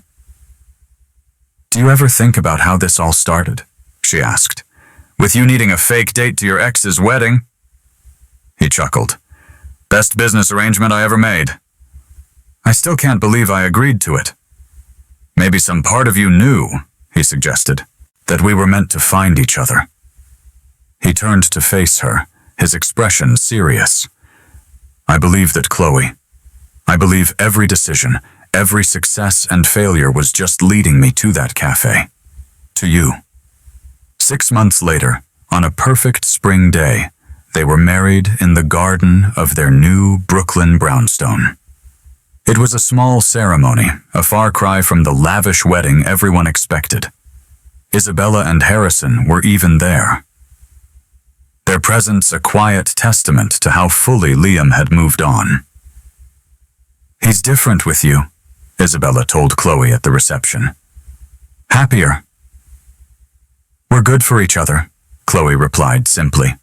Do you ever think about how this all started? she asked. "With you needing a fake date to your ex's wedding?" He chuckled. "Best business arrangement I ever made." "I still can't believe I agreed to it." "Maybe some part of you knew," he suggested, "that we were meant to find each other." He turned to face her, his expression serious. "I believe that, Chloe. I believe every decision, every success and failure was just leading me to that cafe. To you." 6 months later, on a perfect spring day, they were married in the garden of their new Brooklyn brownstone. It was a small ceremony, a far cry from the lavish wedding everyone expected. Isabella and Harrison were even there. Their presence a quiet testament to how fully Liam had moved on. "He's different with you," Isabella told Chloe at the reception. "Happier." "We're good for each other," Chloe replied simply.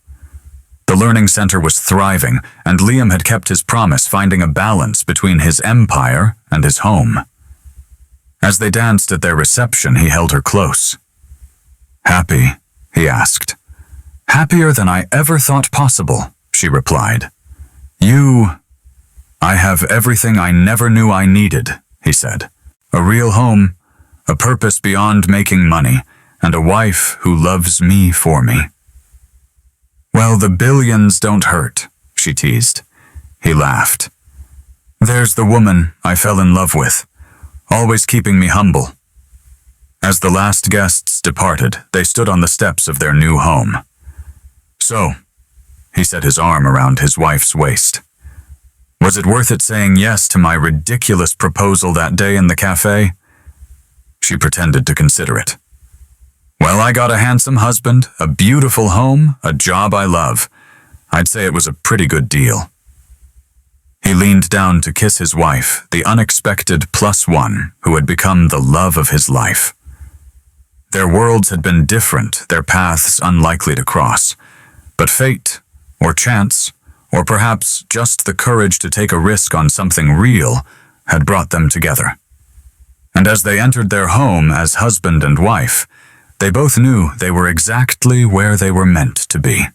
The learning center was thriving, and Liam had kept his promise, finding a balance between his empire and his home. As they danced at their reception, he held her close. "Happy?" he asked. "Happier than I ever thought possible," she replied. "I have everything I never knew I needed," he said. "A real home, a purpose beyond making money, and a wife who loves me for me." "Well, the billions don't hurt," she teased. He laughed. "There's the woman I fell in love with, always keeping me humble." As the last guests departed, they stood on the steps of their new home. "So," he set his arm around his wife's waist, "was it worth it saying yes to my ridiculous proposal that day in the cafe?" She pretended to consider it. "Well, I got a handsome husband, a beautiful home, a job I love. I'd say it was a pretty good deal." He leaned down to kiss his wife, the unexpected +1 who had become the love of his life. Their worlds had been different, their paths unlikely to cross. But fate, or chance, or perhaps just the courage to take a risk on something real, had brought them together. And as they entered their home as husband and wife, they both knew they were exactly where they were meant to be.